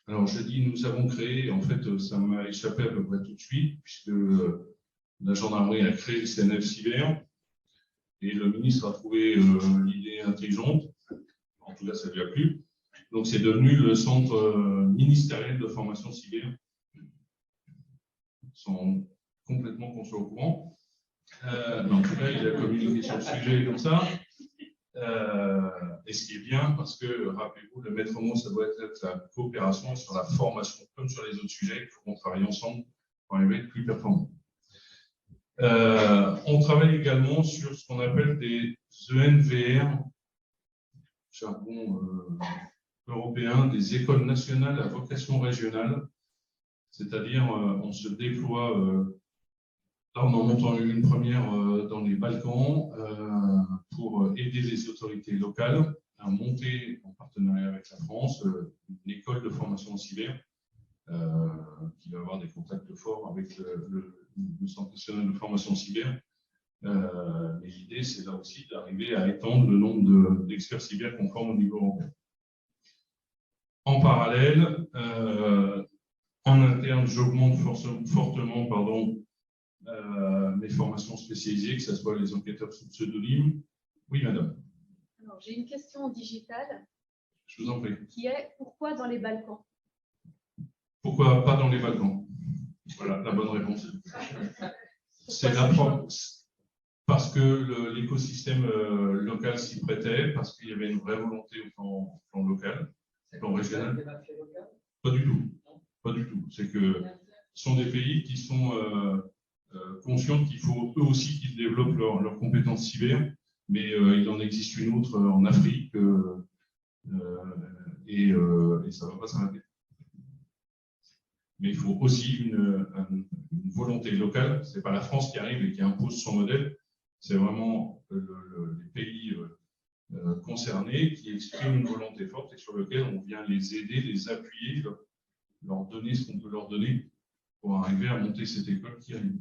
Alors, je dis nous avons créé, en fait, ça m'a échappé à peu près tout de suite, puisque la gendarmerie a créé le CNF Cyber, et le ministre a trouvé l'idée intelligente, en tout cas ça lui a plu, donc c'est devenu le centre ministériel de formation cyber. Ils sont complètement qu'on soit au courant. En tout cas, il a communiqué sur le sujet comme ça. Et ce qui est bien, parce que, rappelez-vous, le maître mot, ça doit être la coopération sur la formation, comme sur les autres sujets. Il faut qu'on travaille ensemble pour arriver à être plus performant. On travaille également sur ce qu'on appelle des ENVR, jargon européen, des écoles nationales à vocation régionale. C'est-à-dire, on se déploie, là on en monte une première dans les Balkans, pour aider les autorités locales à monter, en partenariat avec la France, une école de formation en cyber, qui va avoir des contacts forts avec le Centre national de formation cyber. Mais l'idée, c'est là aussi d'arriver à étendre le nombre d'experts cyber qu'on forme au niveau européen. En parallèle, en interne, j'augmente fortement mes formations spécialisées, que ce soit les enquêteurs sous pseudonyme. Oui, madame. Alors, j'ai une question digitale. Je vous en prie. Qui est pourquoi dans les Balkans? Pourquoi pas dans les Balkans? Voilà la bonne réponse. C'est parce que l'écosystème local s'y prêtait, parce qu'il y avait une vraie volonté au plan local, au plan régional. Pas du tout. Pas du tout. C'est que ce sont des pays qui sont conscients qu'il faut eux aussi qu'ils développent leurs compétences cyber, mais il en existe une autre en Afrique et ça ne va pas s'arrêter. Mais il faut aussi une volonté locale. Ce n'est pas la France qui arrive et qui impose son modèle, c'est vraiment les pays concernés qui expriment une volonté forte et sur lequel on vient les aider, les appuyer, leur donner ce qu'on peut leur donner pour arriver à monter cette école qui arrive.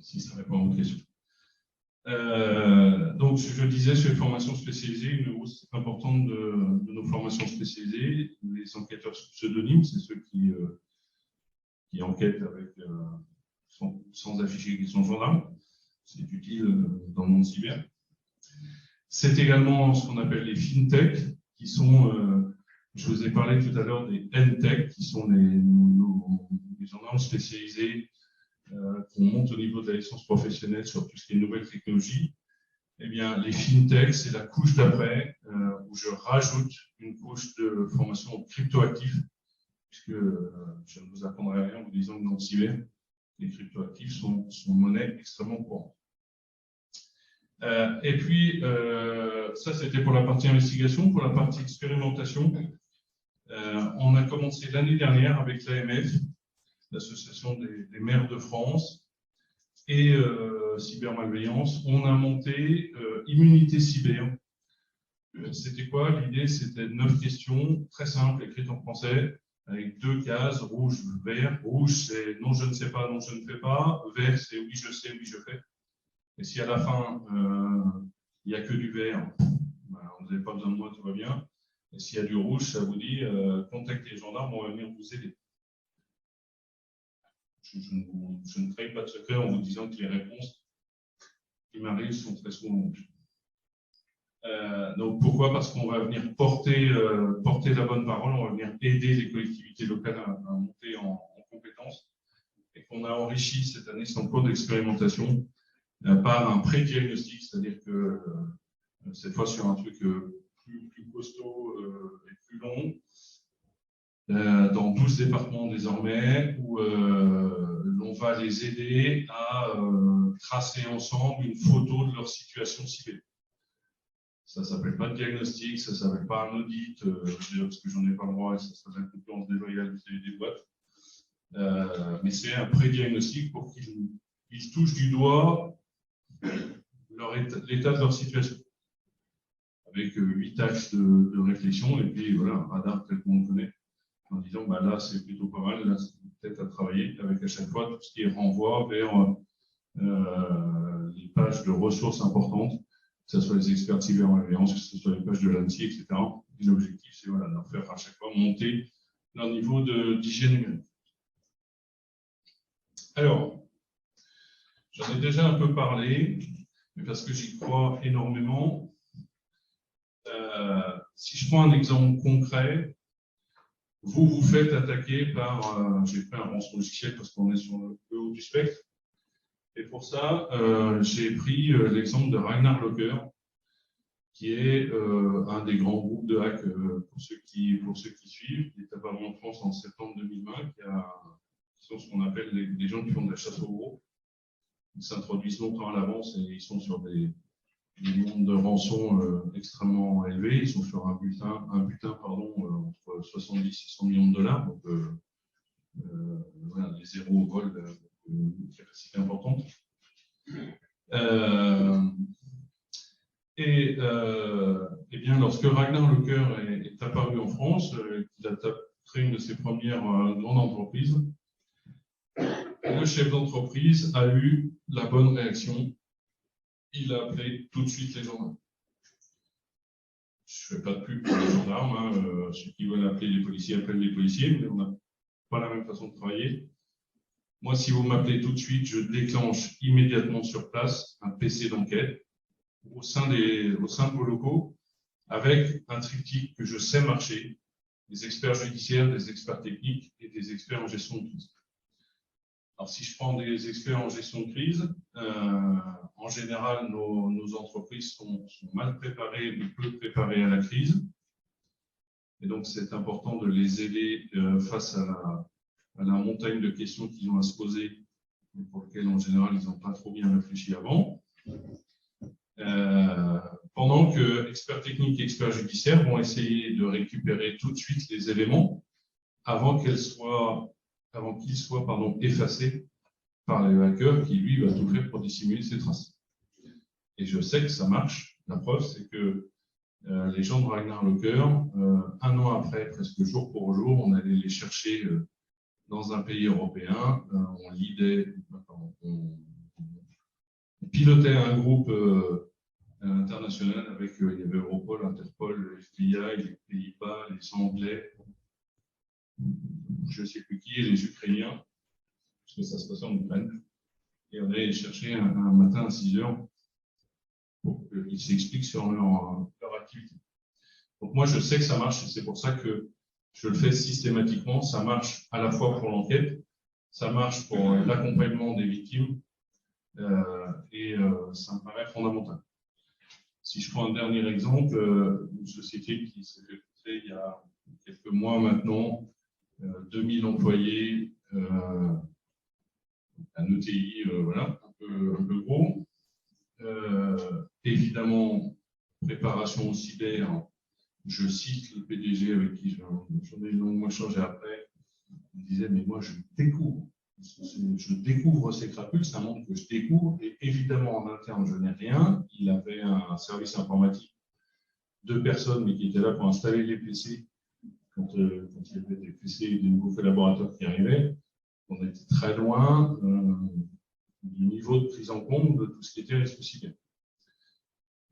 Si ça répond à votre question. Donc, je disais sur les formations spécialisées, une hausse importante de nos formations spécialisées. Les enquêteurs sous pseudonyme, c'est ceux qui enquêtent avec, sans afficher qu'ils sont gendarmes. C'est utile dans le monde cyber. C'est également ce qu'on appelle les fintech, qui sont, je vous ai parlé tout à l'heure des N-tech, qui sont les gendarmes spécialisés qu'on monte au niveau de la licence professionnelle sur tout ce qui est nouvelles technologies. Eh bien, les fintech, c'est la couche d'après où je rajoute une couche de formation cryptoactif, puisque je ne vous apprendrai rien en vous disant que dans le cyber, les cryptoactifs sont monnaie extrêmement courante. Et puis, ça, c'était pour la partie investigation. Pour la partie expérimentation, on a commencé l'année dernière avec l'AMF, l'Association des maires de France, et cybermalveillance. On a monté Immunité cyber. C'était quoi? L'idée, c'était 9 questions très simples, écrites en français, avec 2 cases, rouge, vert. Rouge, c'est non, je ne sais pas, non, je ne fais pas. Vert, c'est oui, je sais, oui, je fais. Et si à la fin, il n'y a que du vert, ben, vous n'avez pas besoin de moi, tout va bien. Et s'il y a du rouge, ça vous dit contactez les gendarmes, on va venir vous aider. Je ne trahis pas de secret en vous disant que les réponses qui m'arrivent sont très souvent rouges. Donc pourquoi? Parce qu'on va venir porter la bonne parole, on va venir aider les collectivités locales à monter en compétences, et qu'on a enrichi cette année son cours d'expérimentation par un pré-diagnostic, c'est-à-dire que cette fois sur un truc plus costaud et plus long, dans 12 départements désormais, où l'on va les aider à tracer ensemble une photo de leur situation ciblée. Ça ne s'appelle pas de diagnostic, ça ne s'appelle pas un audit, parce que j'en ai pas le droit et ça serait la concurrence déloyale des boîtes. Mais c'est un pré-diagnostic pour qu'ils touchent du doigt l'état de leur situation. Avec 8 axes de réflexion et puis voilà, un radar tel qu'on le connaît, en disant bah là c'est plutôt pas mal, là c'est peut-être à travailler, avec à chaque fois tout ce qui est renvoi vers les pages de ressources importantes, que ce soit les experts de cybermalveillance, que ce soit les pages de l'ANSSI, etc. Et l'objectif, c'est voilà, de leur faire à chaque fois monter leur niveau d'hygiène numérique. Alors, j'en ai déjà un peu parlé, mais parce que j'y crois énormément. Si je prends un exemple concret, vous vous faites attaquer par, j'ai pris un rançon logiciel parce qu'on est sur le haut du spectre, et pour ça, j'ai pris l'exemple de Ragnar Locker, qui est un des grands groupes de hack pour ceux qui suivent. Il est apparu en France en septembre 2020, qui sont ce qu'on appelle les gens qui font de la chasse au gros. Ils s'introduisent longtemps à l'avance et ils sont sur des mondes de rançon extrêmement élevés. Ils sont sur un butin entre 70 et 100 millions de dollars. Donc, voilà, les zéros au vol, une capacité importante. Et bien, lorsque Ragnar Locker est apparu en France, il a créé une de ses premières grandes entreprises, le chef d'entreprise a eu la bonne réaction. Il a appelé tout de suite les gendarmes. Je ne fais pas de pub pour les gendarmes. Hein. Ceux qui veulent appeler les policiers appellent les policiers, mais on n'a pas la même façon de travailler. Moi, si vous m'appelez tout de suite, je déclenche immédiatement sur place un PC d'enquête au sein de vos locaux avec un triptyque que je sais marcher, des experts judiciaires, des experts techniques et des experts en gestion de crise. Alors, si je prends des experts en gestion de crise, en général, nos entreprises sont mal préparées, mais peu préparées à la crise. Et donc, c'est important de les aider face à la montagne de questions qu'ils ont à se poser, mais pour lesquelles, en général, ils n'ont pas trop bien réfléchi avant. Pendant que experts techniques et experts judiciaires vont essayer de récupérer tout de suite les éléments avant qu'ils soient effacés par le hacker qui, lui, va tout faire pour dissimuler ses traces. Et je sais que ça marche. La preuve, c'est que les gens de Ragnar Locker, un an après, presque jour pour jour, on allait les chercher dans un pays européen. On pilotait un groupe international avec, il y avait Europol, Interpol, le FBI, les Pays-Bas, les Anglais, je ne sais plus qui, et les Ukrainiens, parce que ça se passait en Ukraine. Et on allait les chercher un matin à 6 heures pour qu'ils s'expliquent sur leur activité. Donc moi, je sais que ça marche et c'est pour ça que je le fais systématiquement. Ça marche à la fois pour l'enquête, ça marche pour l'accompagnement des victimes et ça me paraît fondamental. Si je prends un dernier exemple, une société qui s'est fait créer il y a quelques mois maintenant, 2000 employés, un ETI, voilà, un peu gros. Évidemment, préparation au cyber, je cite le PDG avec qui j'en ai longuement échangé après. Il me disait, mais moi, je découvre ces crapules, ça montre que je découvre. Et évidemment, en interne, je n'ai rien. Il avait un service informatique, 2 personnes, mais qui étaient là pour installer les PC quand il y avait des PC et des nouveaux collaborateurs qui arrivaient. On était très loin du niveau de prise en compte de tout ce qui était risque cyber.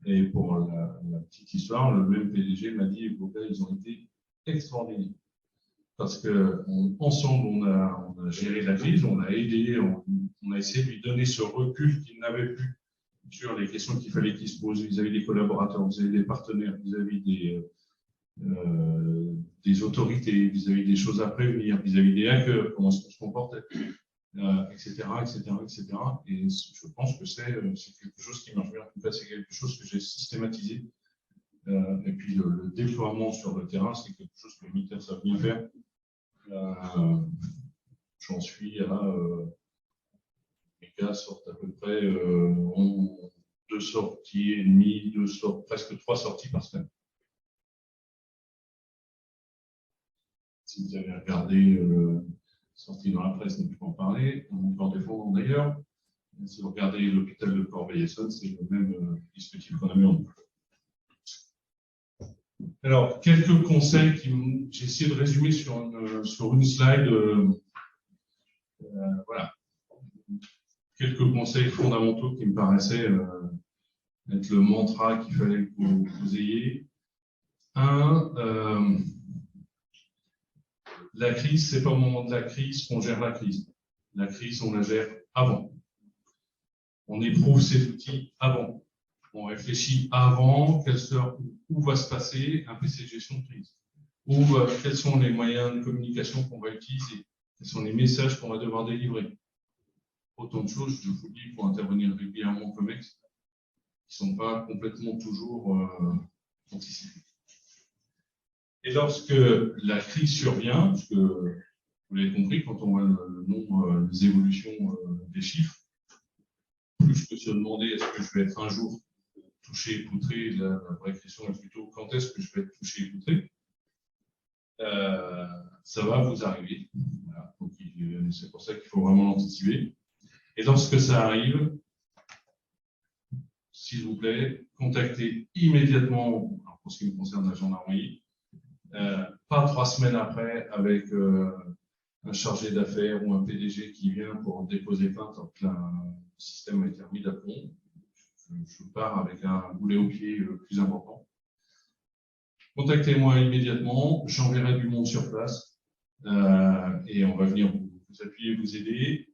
Et pour la petite histoire, le même PDG m'a dit, vos gars, ils ont été extraordinaires. Parce qu'ensemble, on a géré la crise, on a aidé, on a essayé de lui donner ce recul qu'il n'avait plus sur les questions qu'il fallait qu'il se pose vis-à-vis des collaborateurs, vis-à-vis des partenaires, vis-à-vis des autorités, vis-à-vis des choses à prévenir, vis-à-vis des hackers, comment est-ce qu'on se comportait, etc., etc., etc. Et je pense que c'est quelque chose qui marche bien. En tout cas, c'est quelque chose que j'ai systématisé. Et puis le déploiement sur le terrain, c'est quelque chose que les militaires savent bien faire. J'en suis à les gars sortent à peu près 2 sorties et demie, presque 3 sorties par semaine. Si vous avez regardé sortie dans la presse, on peut en parler, on peut en défendre d'ailleurs. Si vous regardez l'hôpital de Corbeil-Essonnes, c'est le même dispositif qu'on a mis en place. Alors, quelques conseils j'ai essayé de résumer sur une slide. Voilà. Quelques conseils fondamentaux qui me paraissaient être le mantra qu'il fallait que vous ayez. La crise, ce n'est pas au moment de la crise qu'on gère la crise. La crise, on la gère avant. On éprouve ces outils avant. On réfléchit avant où va se passer un PC de gestion de crise. Quels sont les moyens de communication qu'on va utiliser. Quels sont les messages qu'on va devoir délivrer. Autant de choses, je vous dis, pour intervenir régulièrement au COMEX, qui ne sont pas complètement toujours anticipés. Et lorsque la crise survient, parce que vous l'avez compris, quand on voit le nombre, les évolutions des chiffres, plus que se demander est-ce que je vais être un jour touché et poutré, la vraie question est plutôt quand est-ce que je vais être touché et poutré, ça va vous arriver. Voilà. Donc c'est pour ça qu'il faut vraiment l'anticiper. Et lorsque ça arrive, s'il vous plaît, contactez immédiatement, pour ce qui me concerne la gendarmerie, pas 3 semaines après avec un chargé d'affaires ou un PDG qui vient pour déposer plainte alors que le système a été remis d'aplomb. Je pars avec un boulet au pied plus important. Contactez-moi immédiatement, j'enverrai du monde sur place et on va venir vous appuyer, vous aider.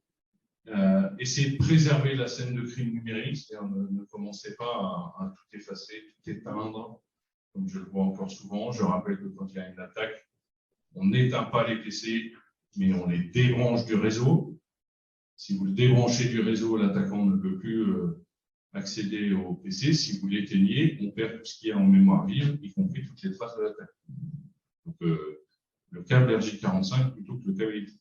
Essayez de préserver la scène de crime numérique, c'est-à-dire ne commencez pas à tout effacer, tout éteindre, comme je le vois encore souvent. Je rappelle que quand il y a une attaque, on n'éteint pas les PC, mais on les débranche du réseau. Si vous le débranchez du réseau, l'attaquant ne peut plus accéder au PC. Si vous l'éteignez, on perd tout ce qu'il y a en mémoire vive, y compris toutes les traces de l'attaque. Donc, le câble RJ45 plutôt que le câble électrique.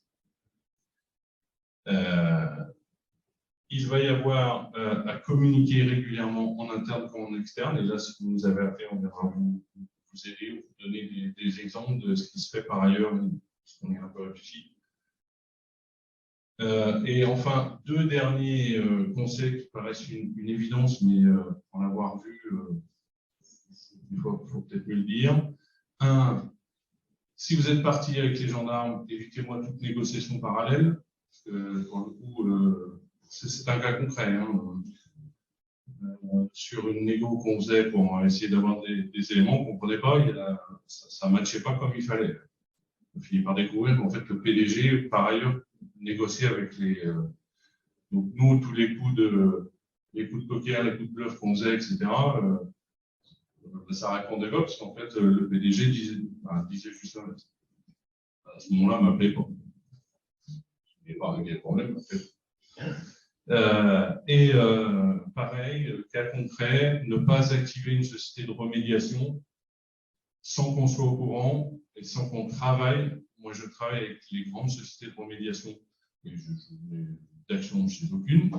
Il va y avoir à communiquer régulièrement en interne comme en externe. Et là, si vous nous avez appelé, on viendra vous aider ou vous donner des exemples de ce qui se fait par ailleurs, parce qu'on est un peu réfléchi. Et enfin, 2 derniers conseils qui paraissent une évidence, mais en avoir vu, il faut peut-être mieux le dire. 1, si vous êtes parti avec les gendarmes, évitez-moi toute négociation parallèle. Parce que, pour le coup, c'est un cas concret. Hein. Sur une négo qu'on faisait pour essayer d'avoir des éléments qu'on ne comprenait pas, ça ne matchait pas comme il fallait. On finit par découvrir qu'en fait, le PDG, par ailleurs, négocier avec les. Donc, nous, tous les coups de poker, les coups de bluff qu'on faisait, etc., ça répondait pas, parce qu'en fait, le PDG disait juste ça. À ce moment-là, il ne m'appelait pas. Il n'y a pas réglé le problème, en fait. Pareil, cas concret, ne pas activer une société de remédiation sans qu'on soit au courant et sans qu'on travaille. Moi, je travaille avec les grandes sociétés de remédiation et je n'ai d'action chez aucune.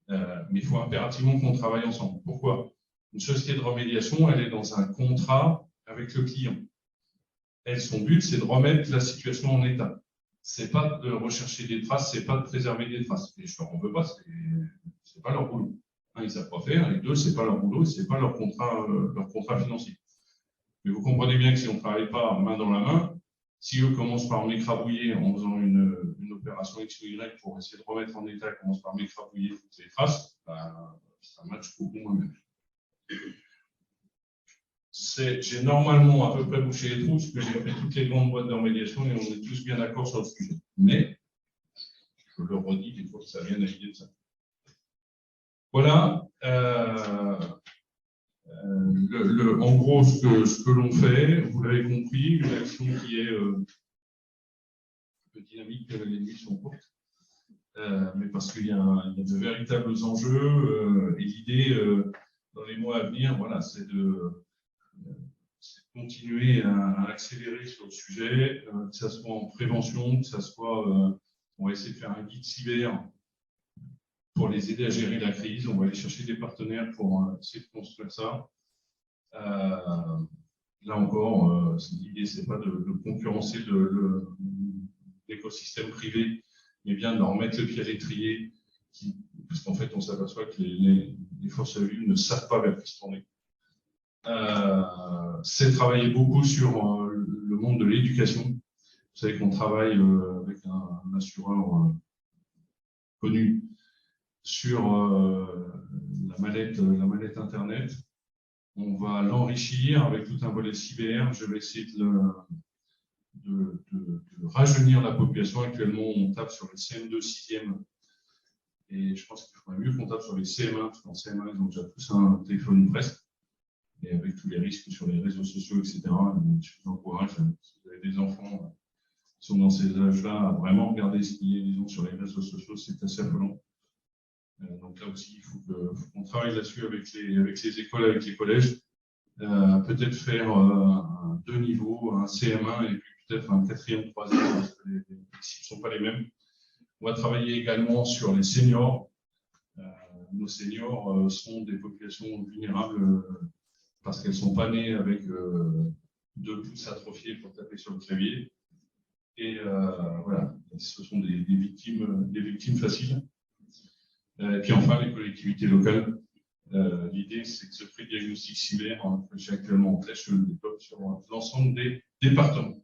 Mais il faut impérativement qu'on travaille ensemble. Pourquoi? Une société de remédiation, elle est dans un contrat avec le client. Elle, son but, c'est de remettre la situation en état. C'est pas de rechercher des traces, c'est pas de préserver des traces. Et je leur en veux pas, c'est pas leur boulot. Un, ils savent pas faire, et deux, c'est pas leur boulot, c'est pas leur contrat financier. Mais vous comprenez bien que si on ne travaille pas main dans la main, si eux commencent par m'écrabouiller en faisant une opération X ou Y pour essayer de remettre en état, commencent par m'écrabouiller toutes les traces, ben, ça match beaucoup moi-même. J'ai normalement à peu près bouché les trous, parce que j'ai fait toutes les grandes boîtes de remédiation et on est tous bien d'accord sur le sujet. Mais, je le redis, il faut que ça vienne à l'idée de ça. Voilà. En gros, ce que l'on fait, vous l'avez compris, une action qui est un peu dynamique, les nuits sont courtes, mais parce qu'il y a de véritables enjeux, et l'idée, dans les mois à venir, voilà, c'est de continuer à accélérer sur le sujet, que ce soit en prévention, que ce soit, on va essayer de faire un guide cyber pour les aider à gérer la crise, on va aller chercher des partenaires pour essayer de construire ça. Là encore, l'idée, c'est pas de concurrencer l'écosystème privé, mais bien de leur mettre le pied à l'étrier, parce qu'en fait, on s'aperçoit que les forces vives ne savent pas vers qui se tourner. C'est travailler beaucoup sur le monde de l'éducation. Vous savez qu'on travaille avec un assureur connu sur la mallette Internet. On va l'enrichir avec tout un volet cyber. Je vais essayer de rajeunir la population. Actuellement, on tape sur les CM2, 6e. Et je pense qu'il faudrait mieux qu'on tape sur les CM1, parce qu'en CM1, ils ont déjà tous un téléphone presque. Et avec tous les risques sur les réseaux sociaux, etc. Je vous encourage, si vous avez des enfants qui sont dans ces âges-là, à vraiment regarder ce qu'ils ont sur les réseaux sociaux, c'est assez affolant. Donc là aussi, il faut qu'on travaille là-dessus avec les écoles, avec les collèges. Peut-être faire 2 niveaux, un CM1 et puis peut-être un 4e, 3e, parce que les cibles ne sont pas les mêmes. On va travailler également sur les seniors. Nos seniors sont des populations vulnérables parce qu'elles ne sont pas nées avec 2 pouces atrophiés pour taper sur le clavier. Et voilà, ce sont des victimes faciles. Et puis enfin, les collectivités locales. L'idée, c'est que ce prix de diagnostic cyber que j'ai actuellement en place, je le développe sur l'ensemble des départements.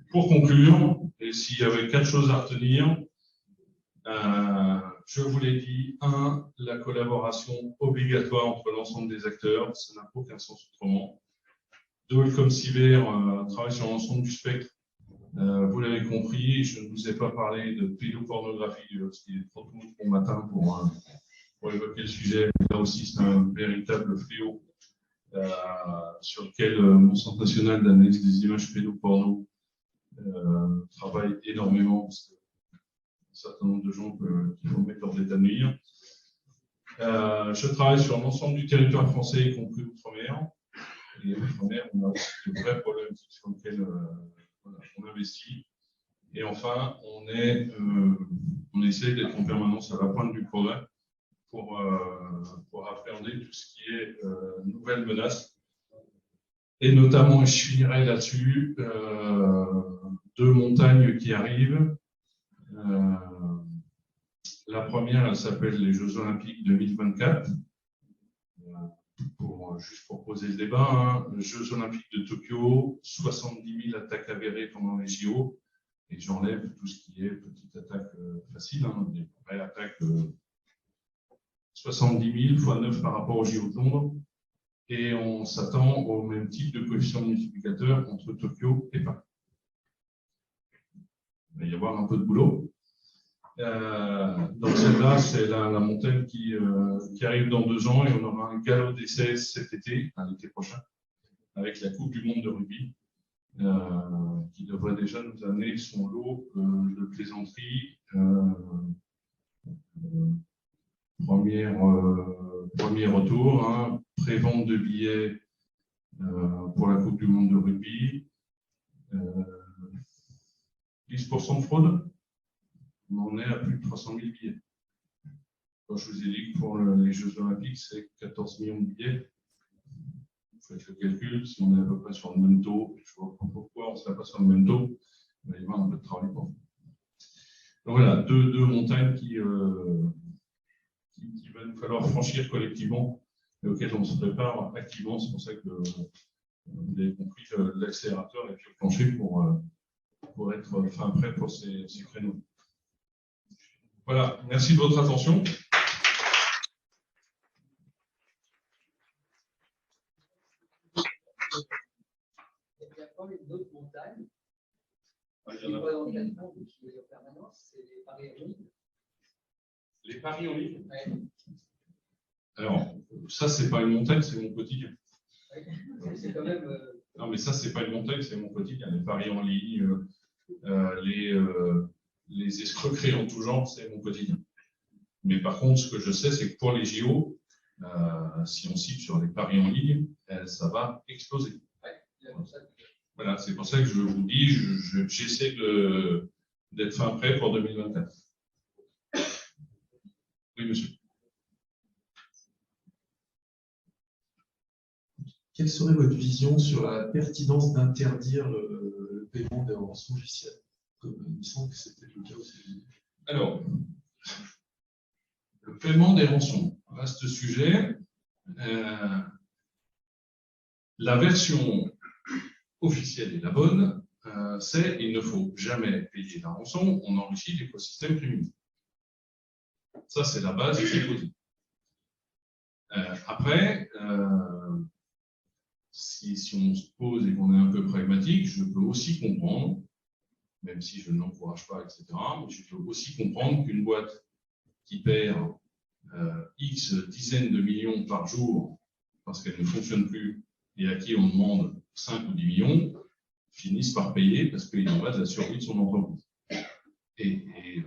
Pour conclure, et s'il y avait 4 choses à retenir, je vous l'ai dit, 1, la collaboration obligatoire entre l'ensemble des acteurs, ça n'a aucun sens autrement. 2, le ComCyber travaille sur l'ensemble du spectre. Vous l'avez compris, je ne vous ai pas parlé de pédopornographie, parce qu'il est trop tôt bon matin pour évoquer le sujet. Là aussi, c'est un véritable fléau sur lequel mon Centre national d'analyse des images pédoporno travaille énormément, parce que un certain nombre de gens qu'il faut mettre hors d'état de nuire. Je travaille sur l'ensemble du territoire français, y compris Outre-mer. Et Outre-mer, on a aussi de vrais problèmes sur lesquels on investit. Et enfin, on essaie d'être en permanence à la pointe du progrès pour appréhender tout ce qui est nouvelles menaces. Et notamment, je finirai là-dessus, 2 montagnes qui arrivent. La première, elle s'appelle les Jeux Olympiques 2024. Juste pour poser le débat, hein, les Jeux Olympiques de Tokyo, 70 000 attaques avérées pendant les JO. Et j'enlève tout ce qui est petite attaque facile, hein, des vraies attaques 70 000 fois 9 par rapport aux JO de Londres. Et on s'attend au même type de coefficient multiplicateur entre Tokyo et Paris. Il va y avoir un peu de boulot. Donc celle-là, c'est la montagne qui arrive dans 2 ans et on aura un galop d'essai cet été, l'été prochain, avec la Coupe du Monde de rugby, qui devrait déjà nous amener son lot de plaisanteries. Premier retour, hein, pré-vente de billets pour la Coupe du Monde de rugby, 10% de fraude. on en est à plus de 300 000 billets. Quand je vous ai dit que pour les Jeux Olympiques, c'est 14 millions de billets, vous faites le calcul, si on est à peu près sur le même taux, je ne vois pas pourquoi on ne serait pas sur le même taux, il va y avoir un peu de travail pour vous. Donc voilà, deux montagnes qu'il va nous falloir franchir collectivement et auxquelles on se prépare activement. C'est pour ça que vous avez compris l'accélérateur et puis le plancher pour être fin prêt pour ces créneaux. Voilà, merci de votre attention. Il y a quand même d'autres montagnes. Il y en a. Dans le Canton, qui est en permanence, c'est les paris en ligne. Les paris en ligne. Ouais. Alors, ça, c'est pas une montagne, c'est mon quotidien. Ouais. C'est quand même. Non, mais ça, c'est pas une montagne, c'est mon quotidien. Les paris en ligne, les escroqueries en tout genre, c'est mon quotidien. Mais par contre, ce que je sais, c'est que pour les JO, si on cible sur les paris en ligne, ça va exploser. Ouais. Voilà, c'est pour ça que je vous dis, j'essaie d'être fin prêt pour 2024. Oui, monsieur. Quelle serait votre vision sur la pertinence d'interdire le paiement des rançons logicielles? Il me semble que c'était le cas aussi. Alors, le paiement des rançons, vaste sujet. La version officielle et la bonne, c'est il ne faut jamais payer la rançon, on enrichit l'écosystème criminel. Ça, c'est la base qui est posée. Après, si on se pose et qu'on est un peu pragmatique, je peux aussi comprendre, même si je ne l'encourage pas, etc., mais je peux aussi comprendre qu'une boîte qui perd X dizaines de millions par jour parce qu'elle ne fonctionne plus et à qui on demande 5 ou 10 millions, finissent par payer parce qu'il en va de la survie de son entreprise. Et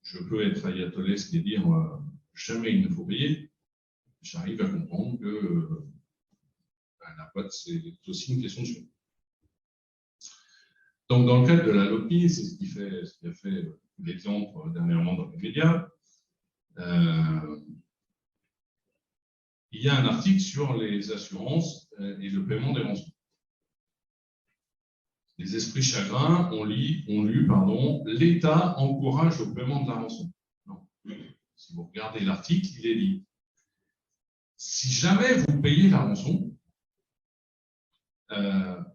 je peux être ayatollahesque et dire jamais il ne faut payer. J'arrive à comprendre que la boîte, c'est aussi une question de survie. Donc, dans le cadre de la LOPI, c'est ce qui a fait l'exemple dernièrement dans les médias. Il y a un article sur les assurances et le paiement des rançons. Les esprits chagrins ont lu, l'État encourage au paiement de la rançon. Non. Si vous regardez l'article, il est dit si jamais vous payez la rançon,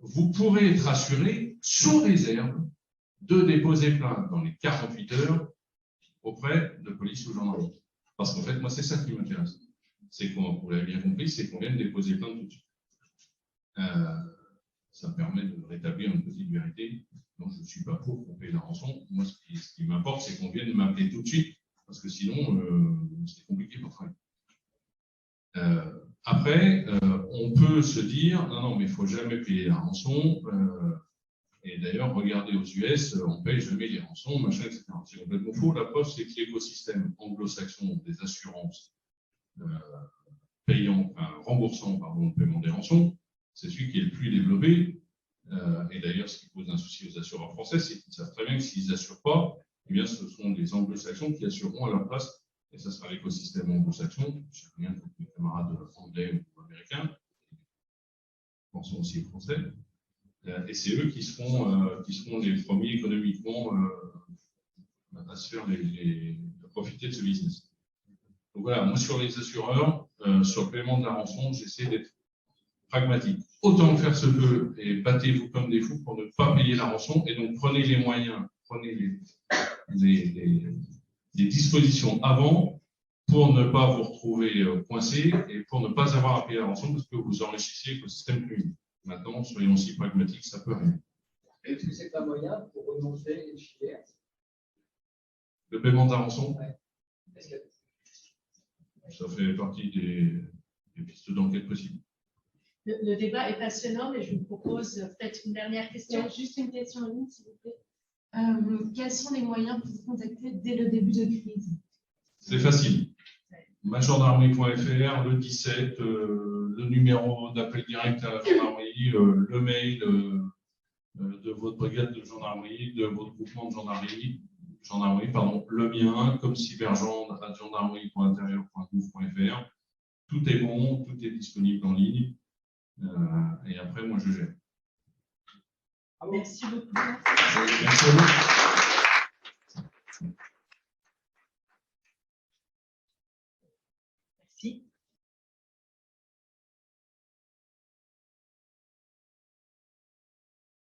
vous pourrez être assuré sous réserve de déposer plainte dans les 48 heures auprès de police ou gendarmerie. Parce qu'en fait, moi, c'est ça qui m'intéresse. C'est qu'on, vous l'avez bien compris, c'est qu'on vient de déposer plainte tout de suite. Ça me permet de rétablir une petite vérité. Donc, je ne suis pas pour qu'on paye la rançon. Moi, ce qui m'importe, c'est qu'on vienne m'appeler tout de suite, parce que sinon, c'est compliqué pour travailler. Après, on peut se dire, non, mais il ne faut jamais payer la rançon. Et d'ailleurs, regardez aux US, on ne paye jamais les rançons, machin, etc. C'est complètement faux. La preuve, c'est que l'écosystème anglo-saxon des assurances remboursant le paiement des rançons, c'est celui qui est le plus développé. Et d'ailleurs, ce qui pose un souci aux assureurs français, c'est qu'ils savent très bien que s'ils n'assurent pas, eh bien, ce sont les anglo-saxons qui assureront à leur place. Et ça sera l'écosystème anglo-saxon. Je sais rien contre mes camarades anglais ou américains. Pensons aussi aux Français. Et c'est eux qui seront les premiers économiquement à se faire à profiter de ce business. Donc voilà, moi sur les assureurs, sur le paiement de la rançon, j'essaie d'être pragmatique. Autant faire se peut et battez-vous comme des fous pour ne pas payer la rançon. Et donc prenez les moyens, prenez les dispositions avant pour ne pas vous retrouver coincé et pour ne pas avoir à payer la rançon parce que vous enrichissez l'écosystème criminel. Maintenant, soyons aussi pragmatiques, ça peut arriver. Est-ce que c'est pas moyen pour remonter les filières? Le paiement de la rançon, Ouais. ça fait partie des pistes d'enquête possibles. Le débat est passionnant, mais je vous propose peut-être une dernière question. Juste une question en ligne, s'il vous plaît. Quels sont les moyens pour vous contacter dès le début de crise? C'est facile. Magendarmerie.fr, le 17, le numéro d'appel direct à la gendarmerie, le mail de votre brigade de gendarmerie, de votre groupement de gendarmerie. gendarmerie, pardon, le mien, comme cybergendarmerie.gendarmerie.intérieur.gouv.fr. Tout est bon, tout est disponible en ligne. Et après, moi, je gère. Merci beaucoup. Merci à vous. Merci.